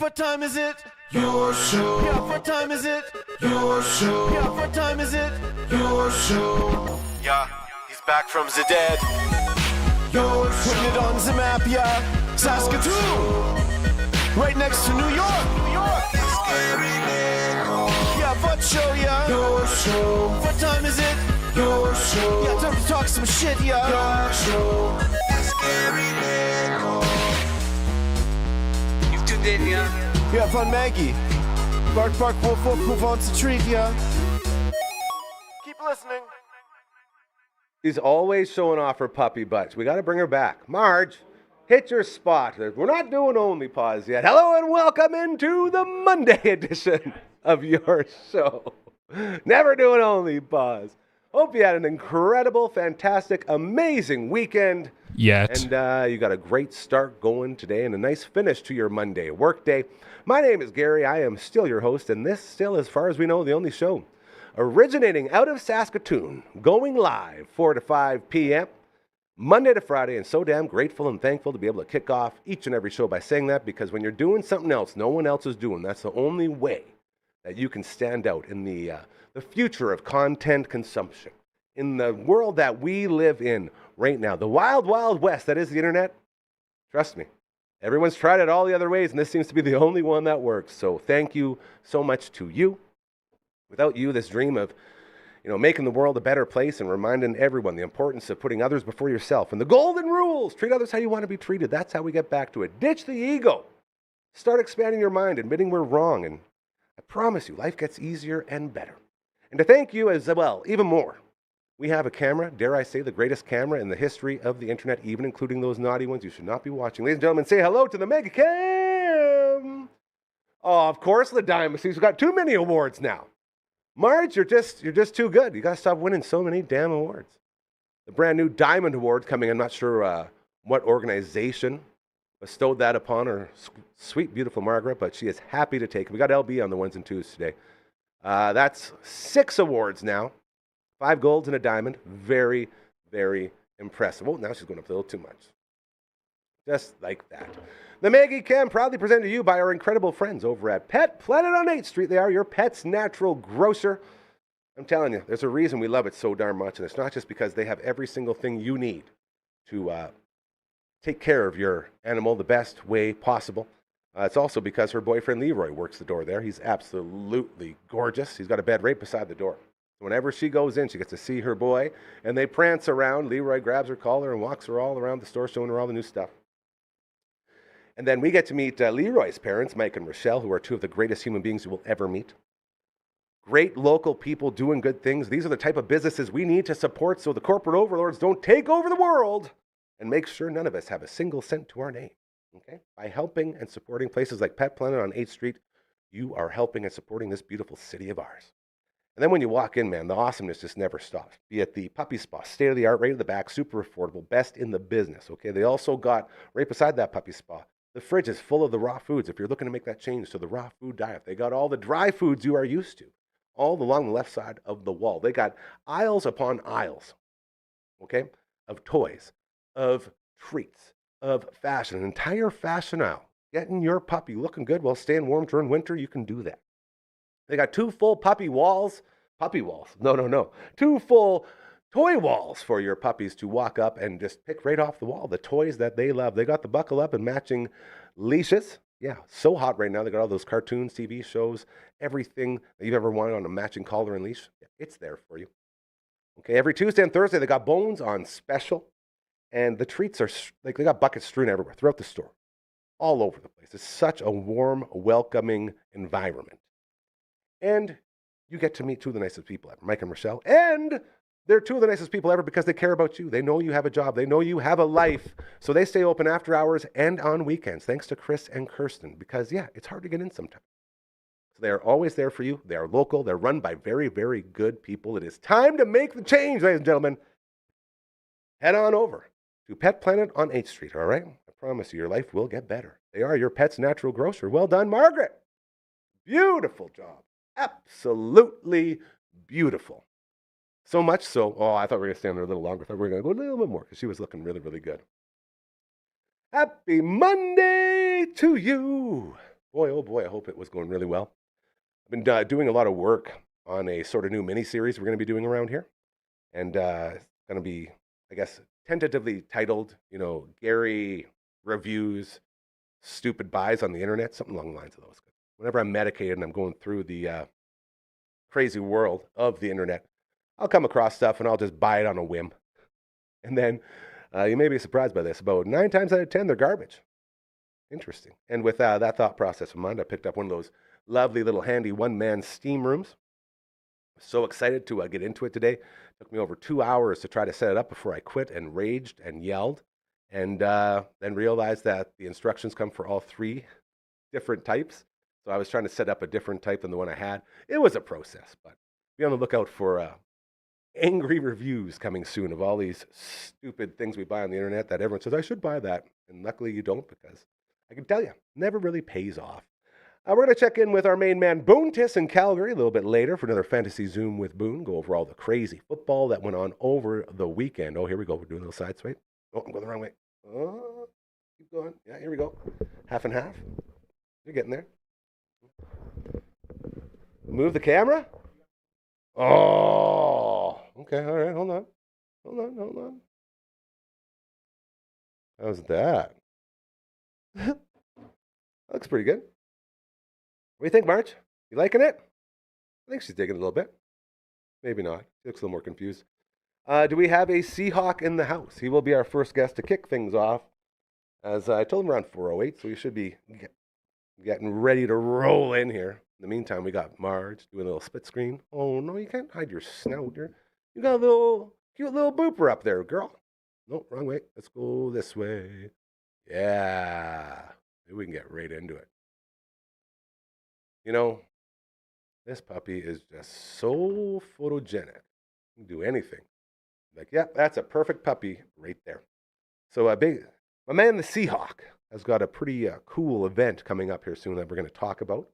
What time is it? Your show. Yeah, what time is it? Your show. Yeah, what time is it? Your show. Yeah, he's back from the dead. Your show. Putting it on the map, yeah. Saskatoon. Right next to New York. New York. Yeah, what show, yeah. Your show. What time is it? Your show. Yeah, time to talk some shit, yeah. Your show. You've tuned in, yeah? Yeah, van Maggie. Bark, bark, wolf, wolf, move on to treat, yeah. Keep listening. She's always showing off her puppy butts. We got to bring her back. Marge, hit your spot. We're not doing only pause yet. Hello and welcome into the Monday edition of your show. Never doing only pause. Hope you had an incredible, fantastic, amazing weekend. Yet. And you got a great start going today and a nice finish to your Monday work day. My name is Gary. I am still your host, and this still, as far as we know, the only show originating out of Saskatoon, going live 4 to 5 p.m., Monday to Friday, and so damn grateful and thankful to be able to kick off each and every show by saying that, because when you're doing something else no one else is doing, that's the only way that you can stand out in the future of content consumption. In the world that we live in right now, the wild, wild west that is the internet, trust me, everyone's tried it all the other ways, and this seems to be the only one that works. So thank you so much to you. Without you, this dream of, making the world a better place and reminding everyone the importance of putting others before yourself and the golden rules, treat others how you want to be treated. That's how we get back to it. Ditch the ego. Start expanding your mind, admitting we're wrong, and I promise you, life gets easier and better. And to thank you as well, even more, we have a camera, dare I say, the greatest camera in the history of the internet, even including those naughty ones you should not be watching. Ladies and gentlemen, say hello to the Mega Cam. Oh, of course, the Diamond. She's got too many awards now. Marge, you're just too good. You got to stop winning so many damn awards. The brand new Diamond Award coming. I'm not sure what organization bestowed that upon her sweet, beautiful Margaret, but she is happy to take it. We got LB on the ones and twos today. That's 6 awards now. 5 golds and a diamond. Very, very impressive. Oh, now she's going up a little too much. Just like that. The Maggie Cam proudly presented to you by our incredible friends over at Pet Planet on 8th Street. They are your pet's natural grocer. I'm telling you, there's a reason we love it so darn much, and it's not just because they have every single thing you need to take care of your animal the best way possible. It's also because her boyfriend Leroy works the door there. He's absolutely gorgeous. He's got a bed right beside the door. Whenever she goes in, she gets to see her boy, and they prance around. Leroy grabs her collar and walks her all around the store, showing her all the new stuff. And then we get to meet Leroy's parents, Mike and Rochelle, who are 2 of the greatest human beings you will ever meet. Great local people doing good things. These are the type of businesses we need to support so the corporate overlords don't take over the world and make sure none of us have a single cent to our name. Okay? By helping and supporting places like Pet Planet on 8th Street, you are helping and supporting this beautiful city of ours. And then when you walk in, man, the awesomeness just never stops. Be it the puppy spa, state-of-the-art, right at the back, super affordable, best in the business, okay? They also got, right beside that puppy spa, the fridge is full of the raw foods. If you're looking to make that change to the raw food diet, they got all the dry foods you are used to, all along the left side of the wall. They got aisles upon aisles, okay, of toys, of treats, of fashion, an entire fashion aisle. Getting your puppy looking good while staying warm during winter, you can do that. They got 2 full puppy walls. 2 full toy walls for your puppies to walk up and just pick right off the wall. The toys that they love. They got the buckle up and matching leashes. Yeah, so hot right now. They got all those cartoons, TV shows, everything that you've ever wanted on a matching collar and leash. Yeah, it's there for you. Okay, every Tuesday and Thursday, they got bones on special. And the treats are, like, they got buckets strewn everywhere throughout the store. All over the place. It's such a warm, welcoming environment. And you get to meet 2 of the nicest people ever, Mike and Rochelle. And they're 2 of the nicest people ever because they care about you. They know you have a job. They know you have a life. So they stay open after hours and on weekends, thanks to Chris and Kirsten. Because, yeah, it's hard to get in sometimes. So they are always there for you. They are local. They're run by very, very good people. It is time to make the change, ladies and gentlemen. Head on over to Pet Planet on 8th Street, all right? I promise you, your life will get better. They are your pet's natural grocer. Well done, Margaret. Beautiful job. Absolutely beautiful. So much so, I thought we were going to stand there a little longer. I thought we were going to go a little bit more because she was looking really, really good. Happy Monday to you. Boy, oh boy, I hope it was going really well. I've been doing a lot of work on a sort of new mini series we're going to be doing around here, and it's going to be, I guess, tentatively titled, Gary reviews stupid buys on the internet, something along the lines of those. Whenever I'm medicated and I'm going through the crazy world of the internet, I'll come across stuff and I'll just buy it on a whim. And then you may be surprised by this. About 9 times out of 10, they're garbage. Interesting. And with that thought process in mind, I picked up one of those lovely little handy one-man steam rooms. So excited to get into it today. Took me over 2 hours to try to set it up before I quit and raged and yelled. And then realized that the instructions come for all 3 different types. So I was trying to set up a different type than the one I had. It was a process, but be on the lookout for angry reviews coming soon of all these stupid things we buy on the internet that everyone says, I should buy that. And luckily you don't, because I can tell you, never really pays off. We're going to check in with our main man, Boontis in Calgary, a little bit later for another Fantasy Zoom with Boon. Go over all the crazy football that went on over the weekend. Oh, here we go. We're doing a little side swipe. Oh, I'm going the wrong way. Oh, keep going. Yeah, here we go. Half and half. You're getting there. Move the camera. Oh, okay. All right. Hold on. How's that? Looks pretty good. What do you think, March? You liking it? I think she's digging it a little bit. Maybe not. She looks a little more confused. Do we have a Seahawk in the house? He will be our first guest to kick things off. As I told him, around 4:08, so we should be getting ready to roll in here. In the meantime, we got Marge doing a little split screen. Oh, no, you can't hide your snout. You got a little cute little booper up there, girl. No, wrong way. Let's go this way. Yeah. Maybe we can get right into it. This puppy is just so photogenic. You can do anything. Like, yep, that's a perfect puppy right there. So my man, the Seahawk, has got a pretty cool event coming up here soon that we're going to talk about.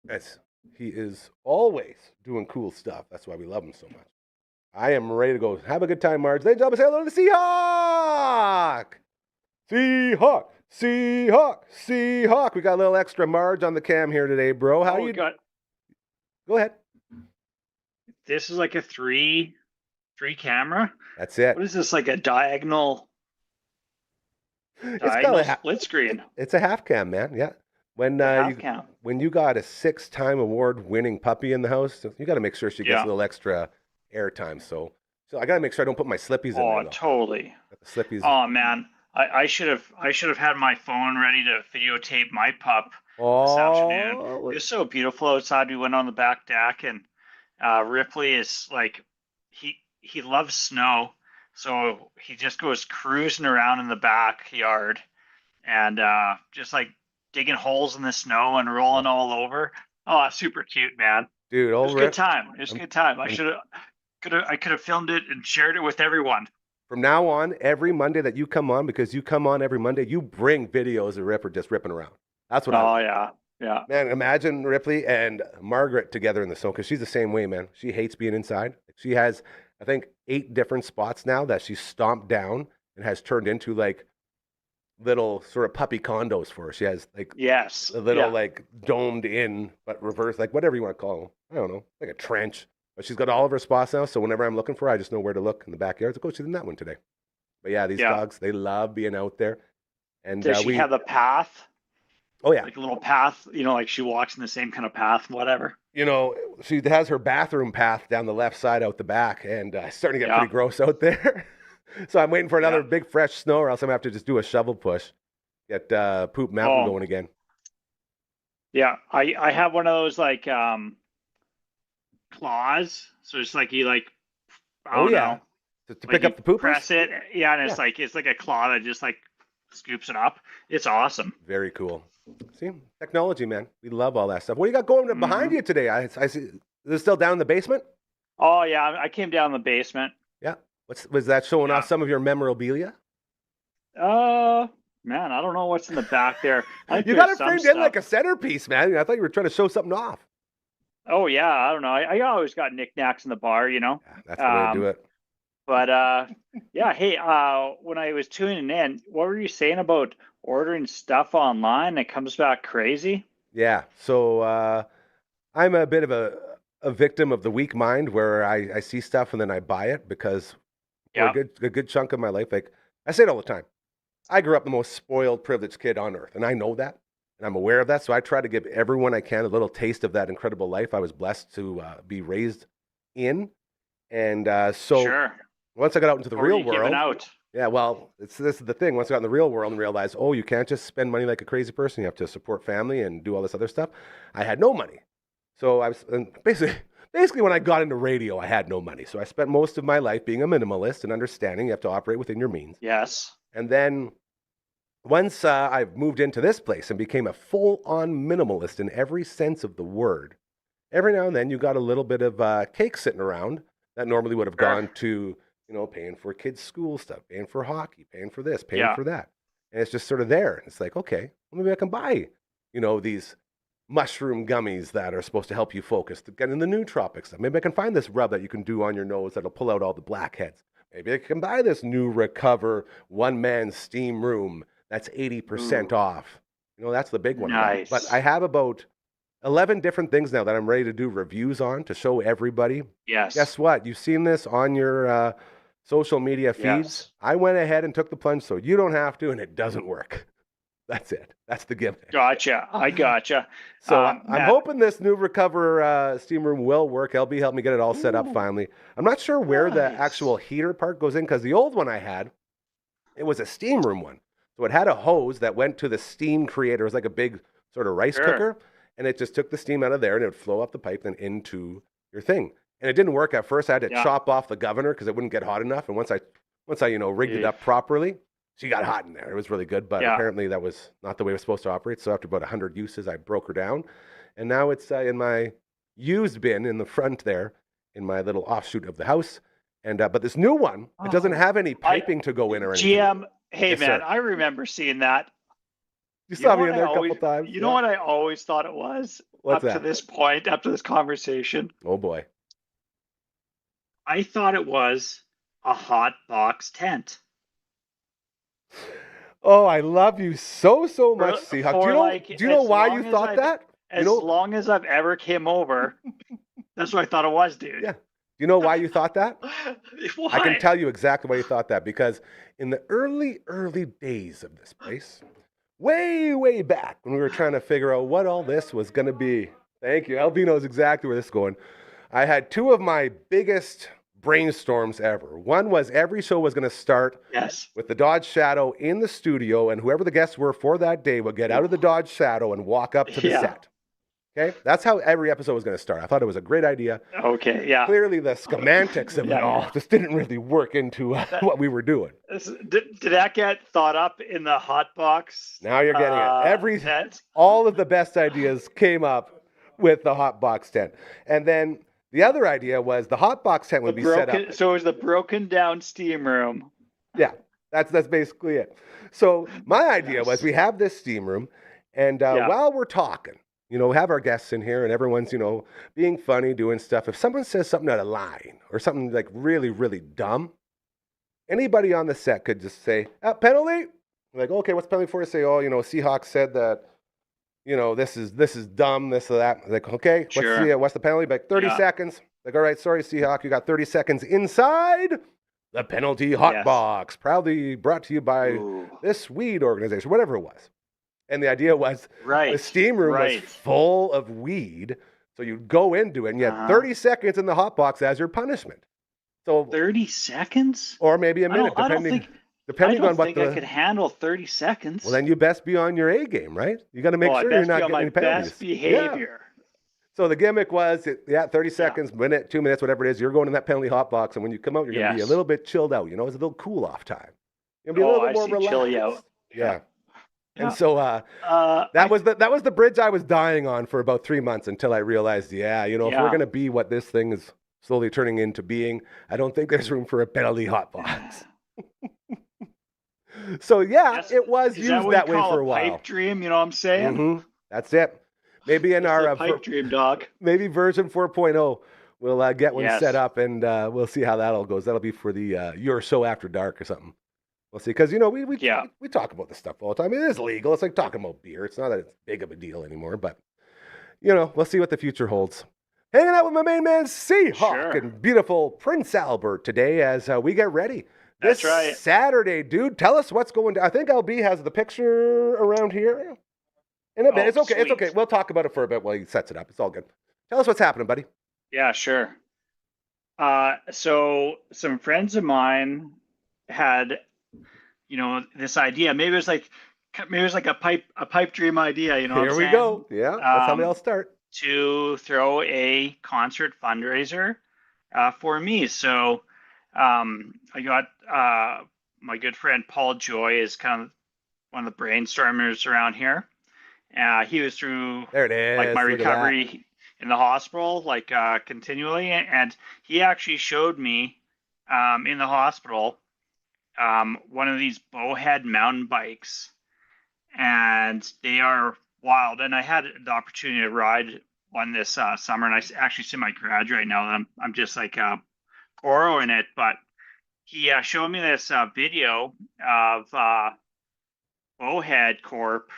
As he is always doing cool stuff. That's why we love him so much. I am ready to go. Have a good time, Marge. Ladies and gentlemen, say hello to the Seahawk! Seahawk! Seahawk! Seahawk! We got a little extra Marge on the cam here today, bro. How you? Go ahead. This is like a three camera. That's it. What is this, like a diagonal split screen? It's a half cam, man. Yeah. When you got a 6-time award-winning puppy in the house, you got to make sure she gets a little extra airtime. So I got to make sure I don't put my slippies in there. Oh, totally. Got the slippies. Oh man, I should have had my phone ready to videotape my pup this afternoon. It was so beautiful outside. We went on the back deck, and Ripley is like, he loves snow, so he just goes cruising around in the backyard and just like digging holes in the snow and rolling all over. Oh, super cute, man. Dude, it was a good time. It was a good time. I could have filmed it and shared it with everyone. From now on, every Monday that you come on, because you come on every Monday, you bring videos of Ripper just ripping around. That's what Yeah. Man, imagine Ripley and Margaret together in the snow, because she's the same way, man. She hates being inside. She has, I think, 8 different spots now that she's stomped down and has turned into like little sort of puppy condos for her. She has like a little like domed in, but reverse, like whatever you want to call them. I don't know, like a trench. But she's got all of her spots now, so whenever I'm looking for her, I just know where to look in the backyard. It's like, oh, she's in that one today. But yeah, these dogs, they love being out there. And does she have a path? Oh yeah, like a little path. Like she walks in the same kind of path, whatever. She has her bathroom path down the left side out the back, and it's starting to get pretty gross out there. So I'm waiting for another big fresh snow, or else I'm going to have to just do a shovel push, get Poop Mountain going again. Yeah, I have one of those like claws. So it's like you like, I don't know. To pick up the poopers? Press it. Yeah, and it's like a claw that just like scoops it up. It's awesome. Very cool. See, technology, man. We love all that stuff. What do you got going behind you today? I see. Is it still down in the basement? Oh yeah, I came down in the basement. Yeah. Was that showing off some of your memorabilia? Man, I don't know what's in the back there. You got it framed in like a centerpiece, man. I thought you were trying to show something off. Oh yeah, I don't know. I always got knickknacks in the bar, Yeah, that's the way to do it. But yeah, hey, when I was tuning in, what were you saying about ordering stuff online. It comes back crazy. Yeah. So I'm a bit of a victim of the weak mind where I see stuff and then I buy it because for Yeah. a good chunk of my life, like I say it all the time, I grew up the most spoiled, privileged kid on earth, and I know that, and I'm aware of that. So I try to give everyone I can a little taste of that incredible life I was blessed to be raised in. And so Sure. once I got out into the Or real you giving world, out. yeah, well, this is the thing. Once I got in the real world and realized, oh, you can't just spend money like a crazy person. You have to support family and do all this other stuff. I had no money, so I was and basically when I got into radio, I had no money. So I spent most of my life being a minimalist and understanding you have to operate within your means. Yes. And then once I moved into this place and became a full-on minimalist in every sense of the word, every now and then you got a little bit of cake sitting around that normally would have gone to, paying for kids' school stuff, paying for hockey, paying for this, paying for that. And it's just sort of there. It's like, okay, well, maybe I can buy, these mushroom gummies that are supposed to help you focus, to get in the nootropic stuff. Maybe I can find this rub that you can do on your nose that'll pull out all the blackheads. Maybe I can buy this new Recover one-man steam room that's 80% off. That's the big one. Nice. But I have about 11 different things now that I'm ready to do reviews on to show everybody. Yes. Guess what? You've seen this on your social media feeds. Yes. I went ahead and took the plunge so you don't have to, and it doesn't work. That's it. That's the gimmick. Gotcha. I gotcha. So I'm hoping this new Recover steam room will work. LB helped me get it all set up finally. I'm not sure where the actual heater part goes in because the old one I had, it was a steam room one. So it had a hose that went to the steam creator. It was like a big sort of rice cooker. And it just took the steam out of there and it would flow up the pipe and into your thing. And it didn't work at first. I had to chop off the governor because it wouldn't get hot enough. And once I rigged it up properly, she got hot in there. It was really good, but apparently that was not the way it was supposed to operate. So after about 100 uses, I broke her down. And now it's in my used bin in the front there in my little offshoot of the house. And but this new one, it doesn't have any piping to go in or anything. GM, hey Yes, man, sir. I remember seeing that. You saw me in there a couple times. You know what I always thought it was? What's up to that? this point, up to this conversation? Oh boy. I thought it was a hot box tent. Oh, I love you so much, Seahawk. Do you know why you thought that? As long as I've ever came over, that's what I thought it was, dude. Yeah. Do you know why you thought that? Why? I can tell you exactly why you thought that, because in the early days of this place, way back when we were trying to figure out what all this was going to be. Thank you. LB knows exactly where this is going. I had two of my biggest brainstorms ever. One was every show was going to start with the Dodge Shadow in the studio, and whoever the guests were for that day would get out of the Dodge Shadow and walk up to the set. Okay? That's how every episode was going to start. I thought it was a great idea. Okay, yeah. Clearly the schematics of it all just didn't really work into what we were doing. Did that get thought up in the hot box? Now you're getting it. All of the best ideas came up with the hot box tent. And then the other idea was the hot box tent would be set up. So it was the broken down steam room. Yeah, that's basically it. So my idea was we have this steam room, and while we're talking, have our guests in here and everyone's, being funny, doing stuff. If someone says something out of line or something like really, really dumb, anybody on the set could just say, penalty. Like, okay, what's the penalty for? Say, Seahawks said that, this is dumb, this or that. Like, okay, what's the penalty? Like 30 seconds. Like, all right, sorry, Seahawk, you got 30 seconds inside the penalty hot box. Proudly brought to you by this weed organization, whatever it was. And the idea was the steam room was full of weed. So you'd go into it and you had 30 seconds in the hot box as your punishment. So 30 seconds? Or maybe a minute, depending on what I could handle 30 seconds. Well, then you best be on your A game, right? You got to make sure you're not getting any penalties. Best behavior. Yeah. So the gimmick was, 30 seconds, minute, 2 minutes, whatever it is, you're going in that penalty hot box. And when you come out, you're going to be a little bit chilled out. It's a little cool off time. You're going to be a little bit more relaxed. Chill you out. Yeah. And so that was the bridge I was dying on for about 3 months until I realized, if we're going to be what this thing is slowly turning into being, I don't think there's room for a penalty hot box. So it was used that way for a while. Pipe dream, you know what I'm saying? Mm-hmm. That's it. Maybe in our pipe dream, dog. Maybe version 4.0, we'll get one set up and we'll see how that all goes. That'll be for the Your Show After Dark or something. We'll see, because we talk about this stuff all the time. It is legal. It's like talking about beer. It's not that it's big of a deal anymore, but we'll see what the future holds. Hanging out with my main man Seahawk in beautiful Prince Albert today as we get ready. That's right. Saturday, dude. Tell us what's going down. I think LB has the picture around here in a bit. It's okay. Sweet. It's okay. We'll talk about it for a bit while he sets it up. It's all good. Tell us what's happening, buddy. Yeah, sure. So some friends of mine had, this idea. Maybe it was like a pipe dream idea. You know. Here we go. Yeah, that's how they all start. To throw a concert fundraiser for me. So I got my good friend Paul Joy is kind of one of the brainstormers around here. He was through there it is. Like my recovery in the hospital, like continually, and he actually showed me in the hospital one of these bowhead mountain bikes, and they are wild. And I had the opportunity to ride one this summer, and I actually sit in my garage right now. And I'm just like borrowing it, but he showed me this video of Bowhead Corp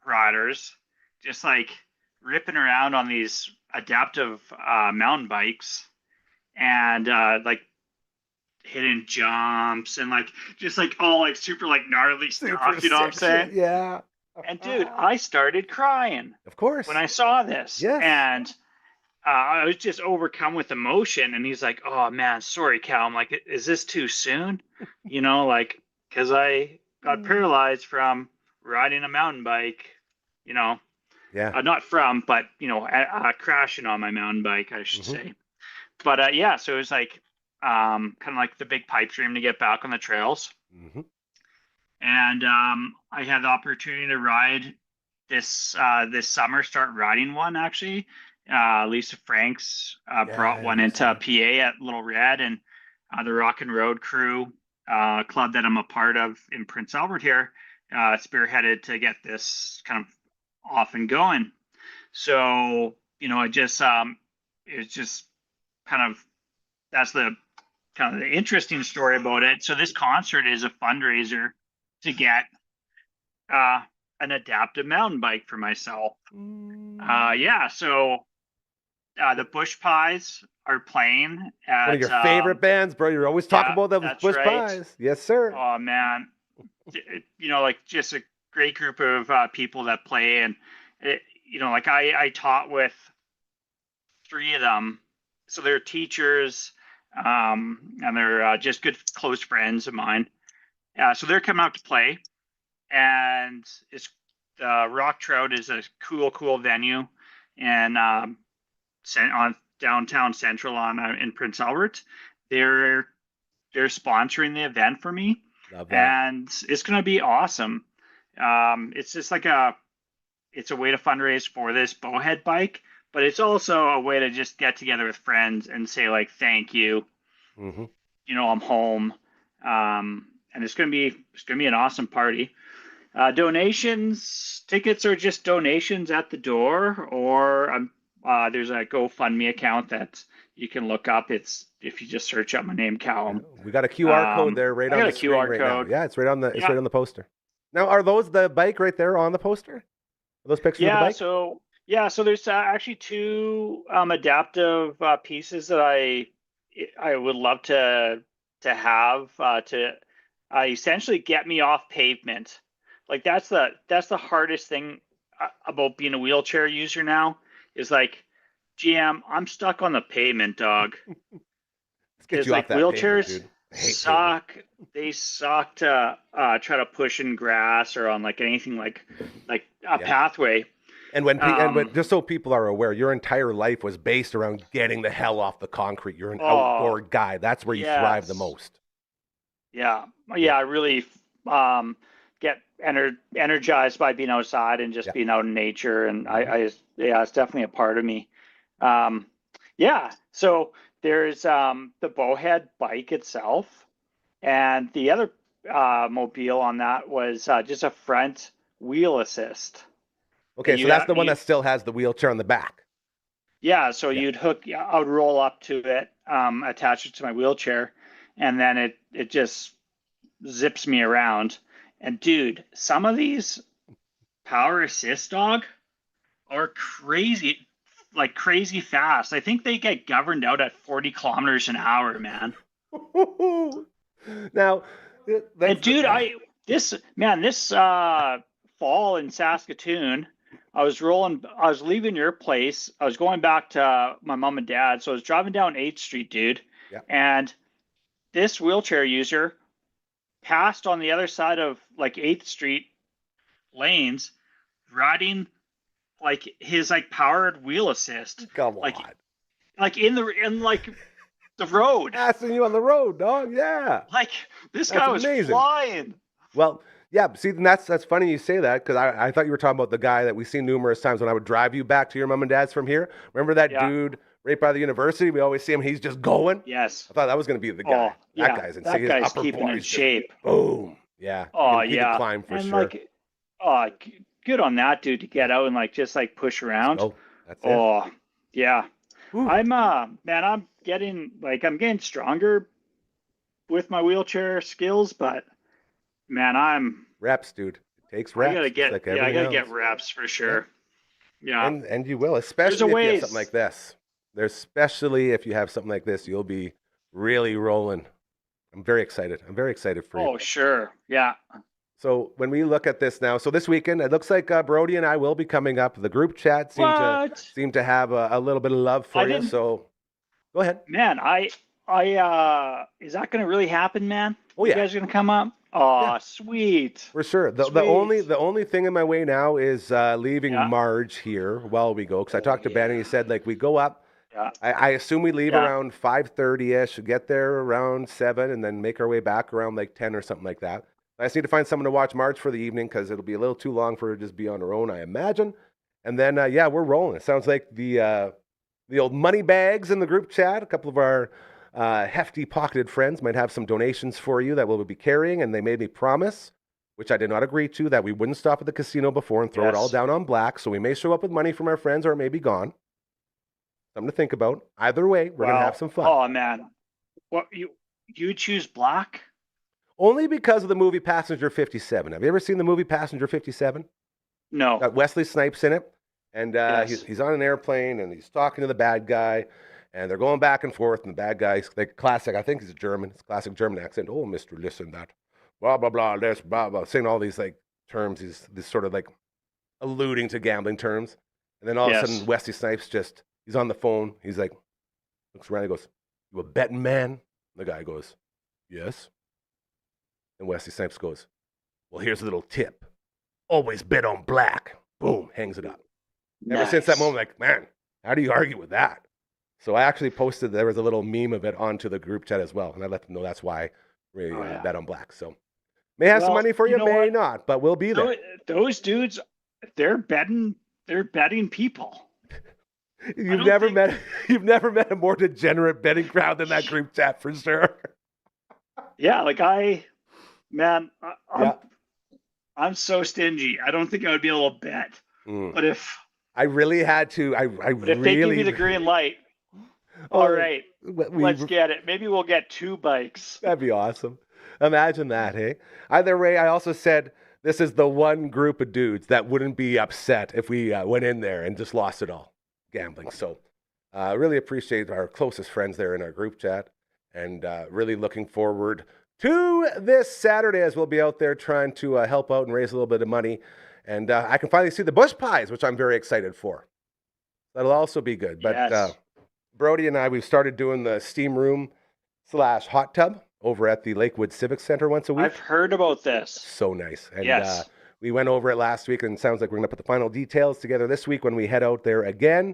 riders just like ripping around on these adaptive mountain bikes and like hitting jumps and like just like all like super like gnarly stuff. You know what I'm saying? Yeah. And dude, I started crying. Of course. When I saw this. Yes. And I was just overcome with emotion. And he's like, "Oh man, sorry, Cal." I'm like, "Is this too soon?" Like, because I got paralyzed from riding a mountain bike, Yeah. Not from, but, crashing on my mountain bike, I should say. But so it was like kind of like the big pipe dream to get back on the trails. Mm-hmm. And I had the opportunity to ride this summer, start riding one actually. Lisa Franks brought one into PA at Little Red, and the Rock and Road Crew club that I'm a part of in Prince Albert here spearheaded to get this kind of off and going. So, I just it's just kind of that's the kind of the interesting story about it. So this concert is a fundraiser to get an adaptive mountain bike for myself. So the Bush Pies are playing at one of your favorite bands, bro. You're always talking about them Bush Pies. Yes, sir. Oh man, like just a great group of people that play, and like I taught with 3 of them, so they're teachers, and they're just good close friends of mine. So they're coming out to play, and it's Rock Trout is a cool venue, and on downtown Central in Prince Albert. They're sponsoring the event for me, and it's going to be awesome. It's just like it's a way to fundraise for this bowhead bike, but it's also a way to just get together with friends and say like thank you. Mm-hmm. I'm home. And it's gonna be an awesome party. Tickets are just donations at the door, or there's a GoFundMe account that you can look up. It's if you just search up my name, Callum. We got a QR code there right on the screen right now. Yeah, it's right on the right on the poster. Now, are those the bike right there on the poster? Are those pictures of the bike? So there's actually 2 adaptive pieces that I would love to have to essentially get me off pavement. Like that's the hardest thing about being a wheelchair user now is like, GM, I'm stuck on the pavement, dog. Let's get you like off that wheelchairs pavement, dude. suck. They suck to try to push in grass or on like anything like a pathway. And when just so people are aware, your entire life was based around getting the hell off the concrete. You're an outdoor guy. That's where you thrive the most. Yeah. I really get energized by being outside and just being out in nature. And it's definitely a part of me. So there's the bowhead bike itself, and the other mobile on that was just a front wheel assist. Okay, so that's the one that still has the wheelchair on the back. Yeah, so I would roll up to it, attach it to my wheelchair, and then it just zips me around. And dude, some of these power assist dog are crazy, like crazy fast. I think they get governed out at 40 kilometers an hour, man. Now, and dude, this fall in Saskatoon, I was leaving your place. I was going back to my mom and dad. So I was driving down 8th Street, dude. Yeah. And this wheelchair user passed on the other side of like 8th Street lanes, riding like his like powered wheel assist. Come like, on. Like in like the road. Passing you on the road, dog. Yeah. Like this guy was amazing. Flying. Well, yeah, see, and that's funny you say that, because I thought you were talking about the guy that we've seen numerous times when I would drive you back to your mom and dad's from here. Remember that dude right by the university? We always see him. He's just going. Yes. I thought that was going to be the guy. That guy's insane. That guy's keeping in shape. Boom. Yeah. Oh, he can climb for sure. Like, good on that dude to get out and like just like push around. Oh, that's it. Oh, yeah. Ooh. I'm getting stronger with my wheelchair skills, but man, I'm reps, dude. It takes reps. I gotta get reps for sure. Yeah. And you will, especially if you have something like this. Especially if you have something like this, you'll be really rolling. I'm very excited. For you. Oh, sure. Yeah. So when we look at this now, so this weekend, it looks like Brody and I will be coming up. The group chat seem to have a little bit of love for you. So go ahead. Man, is that going to really happen, man? Oh, yeah. You guys are going to come up? Oh, yeah. Sweet. For sure. The only thing in my way now is leaving Marge here while we go. Because I talked to Ben and he said, like, we go up. Yeah. I assume we leave around 5:30ish, get there around 7, and then make our way back around like 10 or something like that. I just need to find someone to watch Marge for the evening because it'll be a little too long for her to just be on her own, I imagine. And then, we're rolling. It sounds like the old money bags in the group chat. A couple of our hefty pocketed friends might have some donations for you that we'll be carrying, and they made me promise, which I did not agree to, that we wouldn't stop at the casino before and throw it all down on black. So we may show up with money from our friends, or it may be gone. Something to think about. Either way, we're gonna have some fun. Oh man, what you choose black? Only because of the movie Passenger 57. Have you ever seen the movie Passenger 57? No. Got Wesley Snipes in it, and he's on an airplane and he's talking to the bad guy, and they're going back and forth. And the bad guy's like classic. I think he's German. It's classic German accent. Oh, Mister, listen that, blah blah blah, this blah blah, saying all these like terms. He's this sort of like alluding to gambling terms, and then all of a sudden Wesley Snipes he's on the phone. He's like, looks around. He goes, "You a betting man?" The guy goes, "Yes." And Wesley Snipes goes, "Well, here's a little tip. Always bet on black." Boom, hangs it up. Nice. Ever since that moment, like, man, how do you argue with that? So I actually posted, there was a little meme of it onto the group chat as well. And I let them know that's why we bet on black. So may have some money for you, may not, but we'll be there. Those dudes, they're betting people. You've never met a more degenerate betting crowd than that group chat for sure. Yeah, like I'm so stingy. I don't think I would be able to bet. But if I really had to, if they give me the green light, all right, let's get it. Maybe we'll get 2 bikes. That'd be awesome. Imagine that, hey? Either way, I also said this is the one group of dudes that wouldn't be upset if we went in there and just lost it all gambling. So really appreciate our closest friends there in our group chat, and really looking forward to this Saturday as we'll be out there trying to help out and raise a little bit of money. And I can finally see the bush pies, which I'm very excited for. That'll also be good. But Brody and I, we've started doing the steam room / hot tub over at the Lakewood Civic Center once a week. I've heard about this. So nice. And we went over it last week, and it sounds like we're going to put the final details together this week when we head out there again.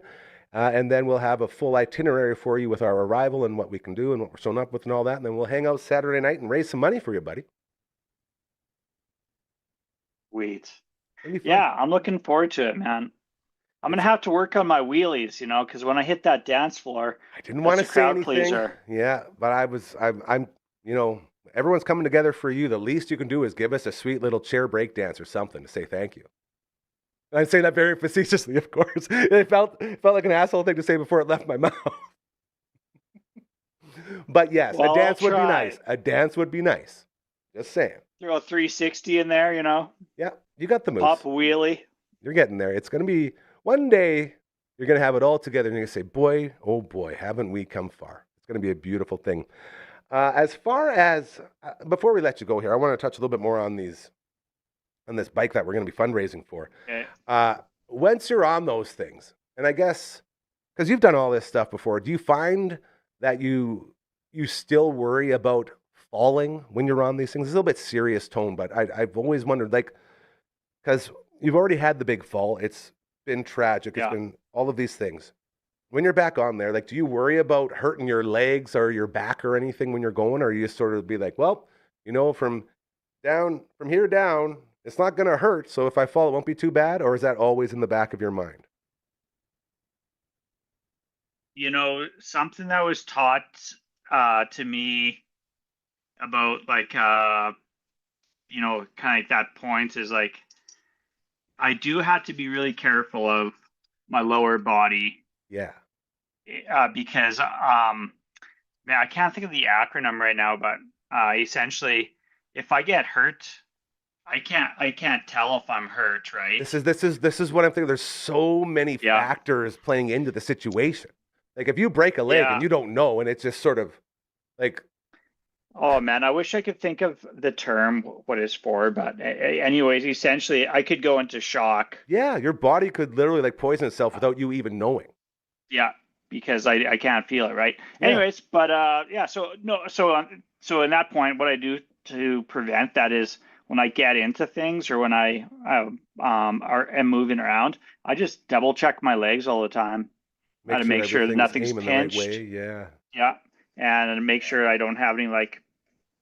And then we'll have a full itinerary for you with our arrival and what we can do and what we're showing up with and all that. And then we'll hang out Saturday night and raise some money for you, buddy. Sweet. Yeah, I'm looking forward to it, man. I'm going to have to work on my wheelies, because when I hit that dance floor, I didn't want to say anything. Pleaser. Yeah, but I'm, everyone's coming together for you. The least you can do is give us a sweet little chair break dance or something to say thank you. I say that very facetiously, of course. It felt like an asshole thing to say before it left my mouth. But yes, a dance would be nice. A dance would be nice. Just saying. Throw a 360 in there, Yeah, you got the moves. Pop a wheelie. You're getting there. It's going to be one day you're going to have it all together and you're going to say, boy, oh boy, haven't we come far. It's going to be a beautiful thing. As far as, before we let you go here, I want to touch a little bit more on this bike that we're going to be fundraising for. Okay. Once you're on those things, and I guess, because you've done all this stuff before, do you find that you still worry about falling when you're on these things? It's a little bit serious tone, but I've always wondered, like, because you've already had the big fall. It's been tragic. It's been all of these things. When you're back on there, like, do you worry about hurting your legs or your back or anything when you're going? Or you just sort of be like, well, from here down, it's not going to hurt. So if I fall, it won't be too bad. Or is that always in the back of your mind? Something that was taught to me about, like, kind of like that point is, like, I do have to be really careful of my lower body. Yeah. Because, man, I can't think of the acronym right now, but essentially, if I get hurt, I can't tell if I'm hurt, right? This is what I'm thinking. There's so many factors playing into the situation. Like, if you break a leg and you don't know, and it's just sort of like, oh man, I wish I could think of the term what it's for, but anyways, essentially, I could go into shock. Yeah, your body could literally, like, poison itself without you even knowing. Yeah, because I can't feel it, right? Yeah. Anyways, but so in that point, what I do to prevent that is, when I get into things or when I am moving around, I just double check my legs all the time. To make sure that nothing's pinched. The right way. Yeah. Yeah, and make sure I don't have any, like,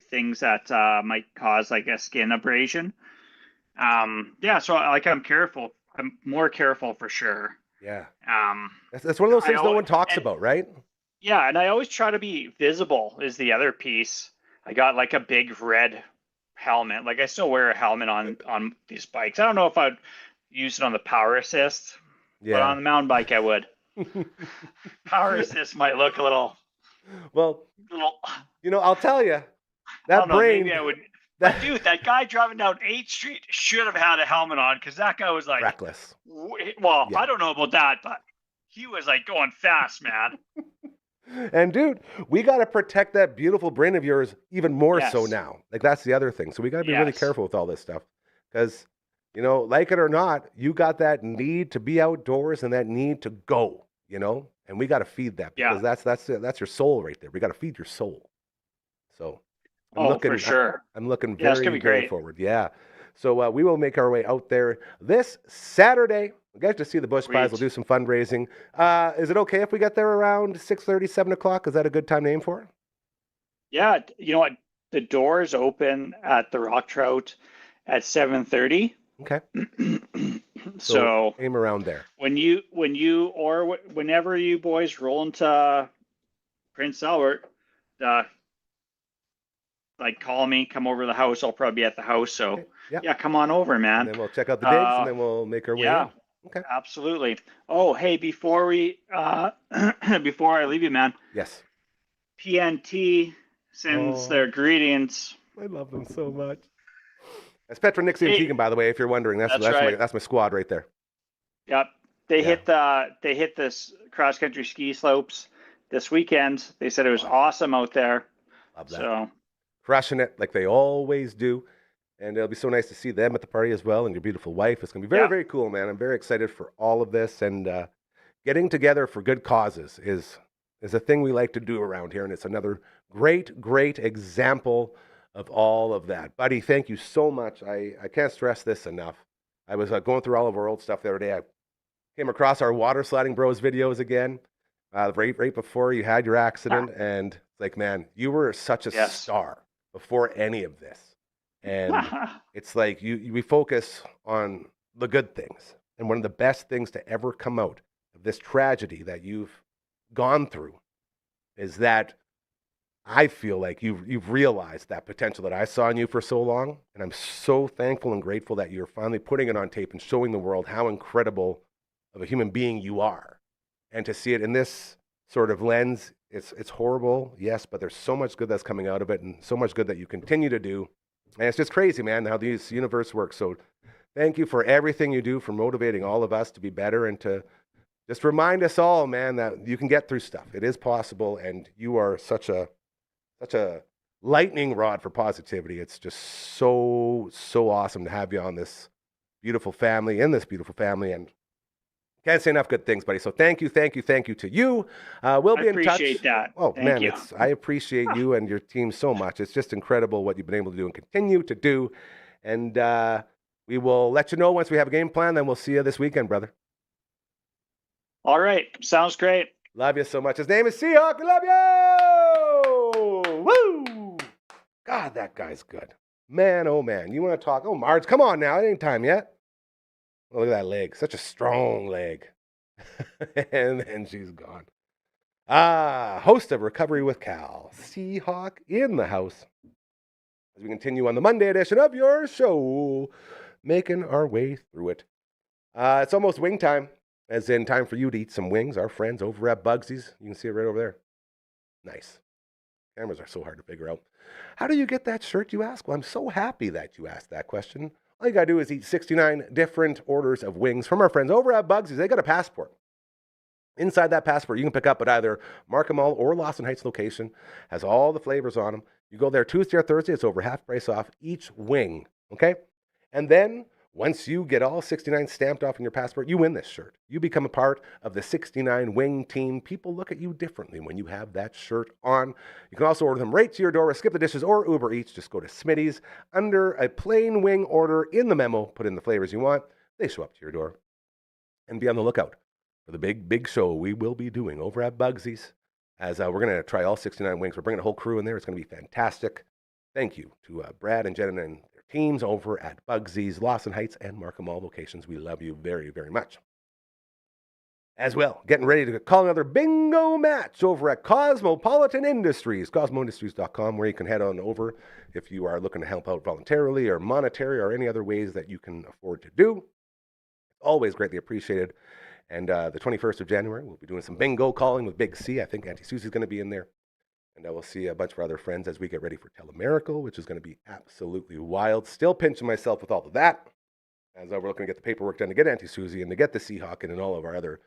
things that might cause, like, a skin abrasion. So, like, I'm careful. I'm more careful for sure. Yeah. That's one of those things no one talks about, right? Yeah, and I always try to be visible is the other piece. I got, like, a big red helmet. Like, I still wear a helmet on these bikes. I don't know if I'd use it on the power assist, but on the mountain bike I would. Power assist might look a little. Well, I'll tell you, that brain. Maybe I would. But dude, that guy driving down 8th Street should have had a helmet on, because that guy was, like, reckless. Well, I don't know about that, but he was, like, going fast, man. And dude, we got to protect that beautiful brain of yours even more so now. Like, that's the other thing. So we got to be really careful with all this stuff, because, like it or not, you got that need to be outdoors and that need to go, and we got to feed that, because that's your soul right there. We got to feed your soul. So for sure. I'm looking very, very forward. Yeah. So we will make our way out there this Saturday. We'll get to see the Bush Pies. We'll do some fundraising. Is it okay if we get there around 6:30, 7 o'clock? Is that a good time to aim for? Yeah. You know what? The doors open at the Rock Trout at 7:30. Okay. So aim around there. Whenever you boys roll into Prince Albert, like, call me, come over to the house. I'll probably be at the house. So okay. Come on over, man. And then we'll check out the digs and then we'll make our way in. Okay. Absolutely. Oh, hey, before we before I leave you, man. Yes. PNT sends their greetings. I love them so much. That's Petra, Nixie, and Keegan, by the way, if you're wondering. That's right. That's my squad right there. Yep. They hit this cross country ski slopes this weekend. They said it was awesome out there. Love that. So crushing it like they always do. And it'll be so nice to see them at the party as well, and your beautiful wife. It's going to be very, very cool, man. I'm very excited for all of this. And getting together for good causes is a thing we like to do around here. And it's another great, great example of all of that. Buddy, thank you so much. I can't stress this enough. I was going through all of our old stuff the other day. I came across our Water Sliding Bros videos again, right before you had your accident. And it's like, man, you were such a star before any of this. And it's like we focus on the good things. And one of the best things to ever come out of this tragedy that you've gone through is that I feel like you've realized that potential that I saw in you for so long. And I'm so thankful and grateful that you're finally putting it on tape and showing the world how incredible of a human being you are. And to see it in this sort of lens, it's horrible, yes, but there's so much good that's coming out of it, and so much good that you continue to do. And it's just crazy, man, how this universe works. So thank you for everything you do, for motivating all of us to be better and to just remind us all, man, that you can get through stuff. It is possible, and you are such a lightning rod for positivity. It's just so awesome to have you on this beautiful family, and can't say enough good things, buddy. So thank you to you. We'll be in touch. I appreciate that. Oh, Thank man, you. I appreciate you and your team so much. It's just incredible what you've been able to do and continue to do. And we will let you know once we have a game plan. Then we'll see you this weekend, brother. All right. Sounds great. Love you so much. His name is Seahawk. We love you. Woo! God, that guy's good. Man, oh, man. You want to talk? Oh, Marge, come on now. It ain't time yet. Oh, look at that leg. Such a strong leg. And then she's gone. Host of Recovery with Cal, Seahawk in the house. As we continue on the Monday edition of your show, making our way through it. It's almost wing time, as in time for you to eat some wings. Our friends over at Bugsy's. You can see it right over there. Nice. Cameras are so hard to figure out. How do you get that shirt, you ask? Well, I'm so happy that you asked that question. All you got to do is eat 69 different orders of wings from our friends over at Bugsy's. They got a passport. Inside that passport, you can pick up at either Markham Mall or Lawson Heights location. Has all the flavors on them. You go there Tuesday or Thursday, it's over half price off each wing, okay? And then once you get all 69 stamped off in your passport, you win this shirt. You become a part of the 69 wing team. People look at you differently when you have that shirt on. You can also order them right to your door, skip the dishes, or Uber Eats. Just go to Smitty's. Under a plain wing order in the memo, put in the flavors you want. They show up to your door. And be on the lookout for the big show we will be doing over at Bugsy's. As we're going to try all 69 wings. We're bringing a whole crew in there. It's going to be fantastic. Thank you to Brad and Jen and their teams over at Bugsy's, Lawson Heights, and Markham Mall locations. We love you very, very much. As well, getting ready to call another bingo match over at Cosmopolitan Industries, cosmoindustries.com, where you can head on over if you are looking to help out voluntarily or monetary or any other ways that you can afford to do. Always greatly appreciated. And the 21st of January, we'll be doing some bingo calling with Big C. I think Auntie Susie's going to be in there. And we'll see a bunch of our other friends as we get ready for Telemiracle, which is going to be absolutely wild. Still pinching myself with all of that. As we're looking to get the paperwork done to get Auntie Susie and to get the Seahawk and all of our other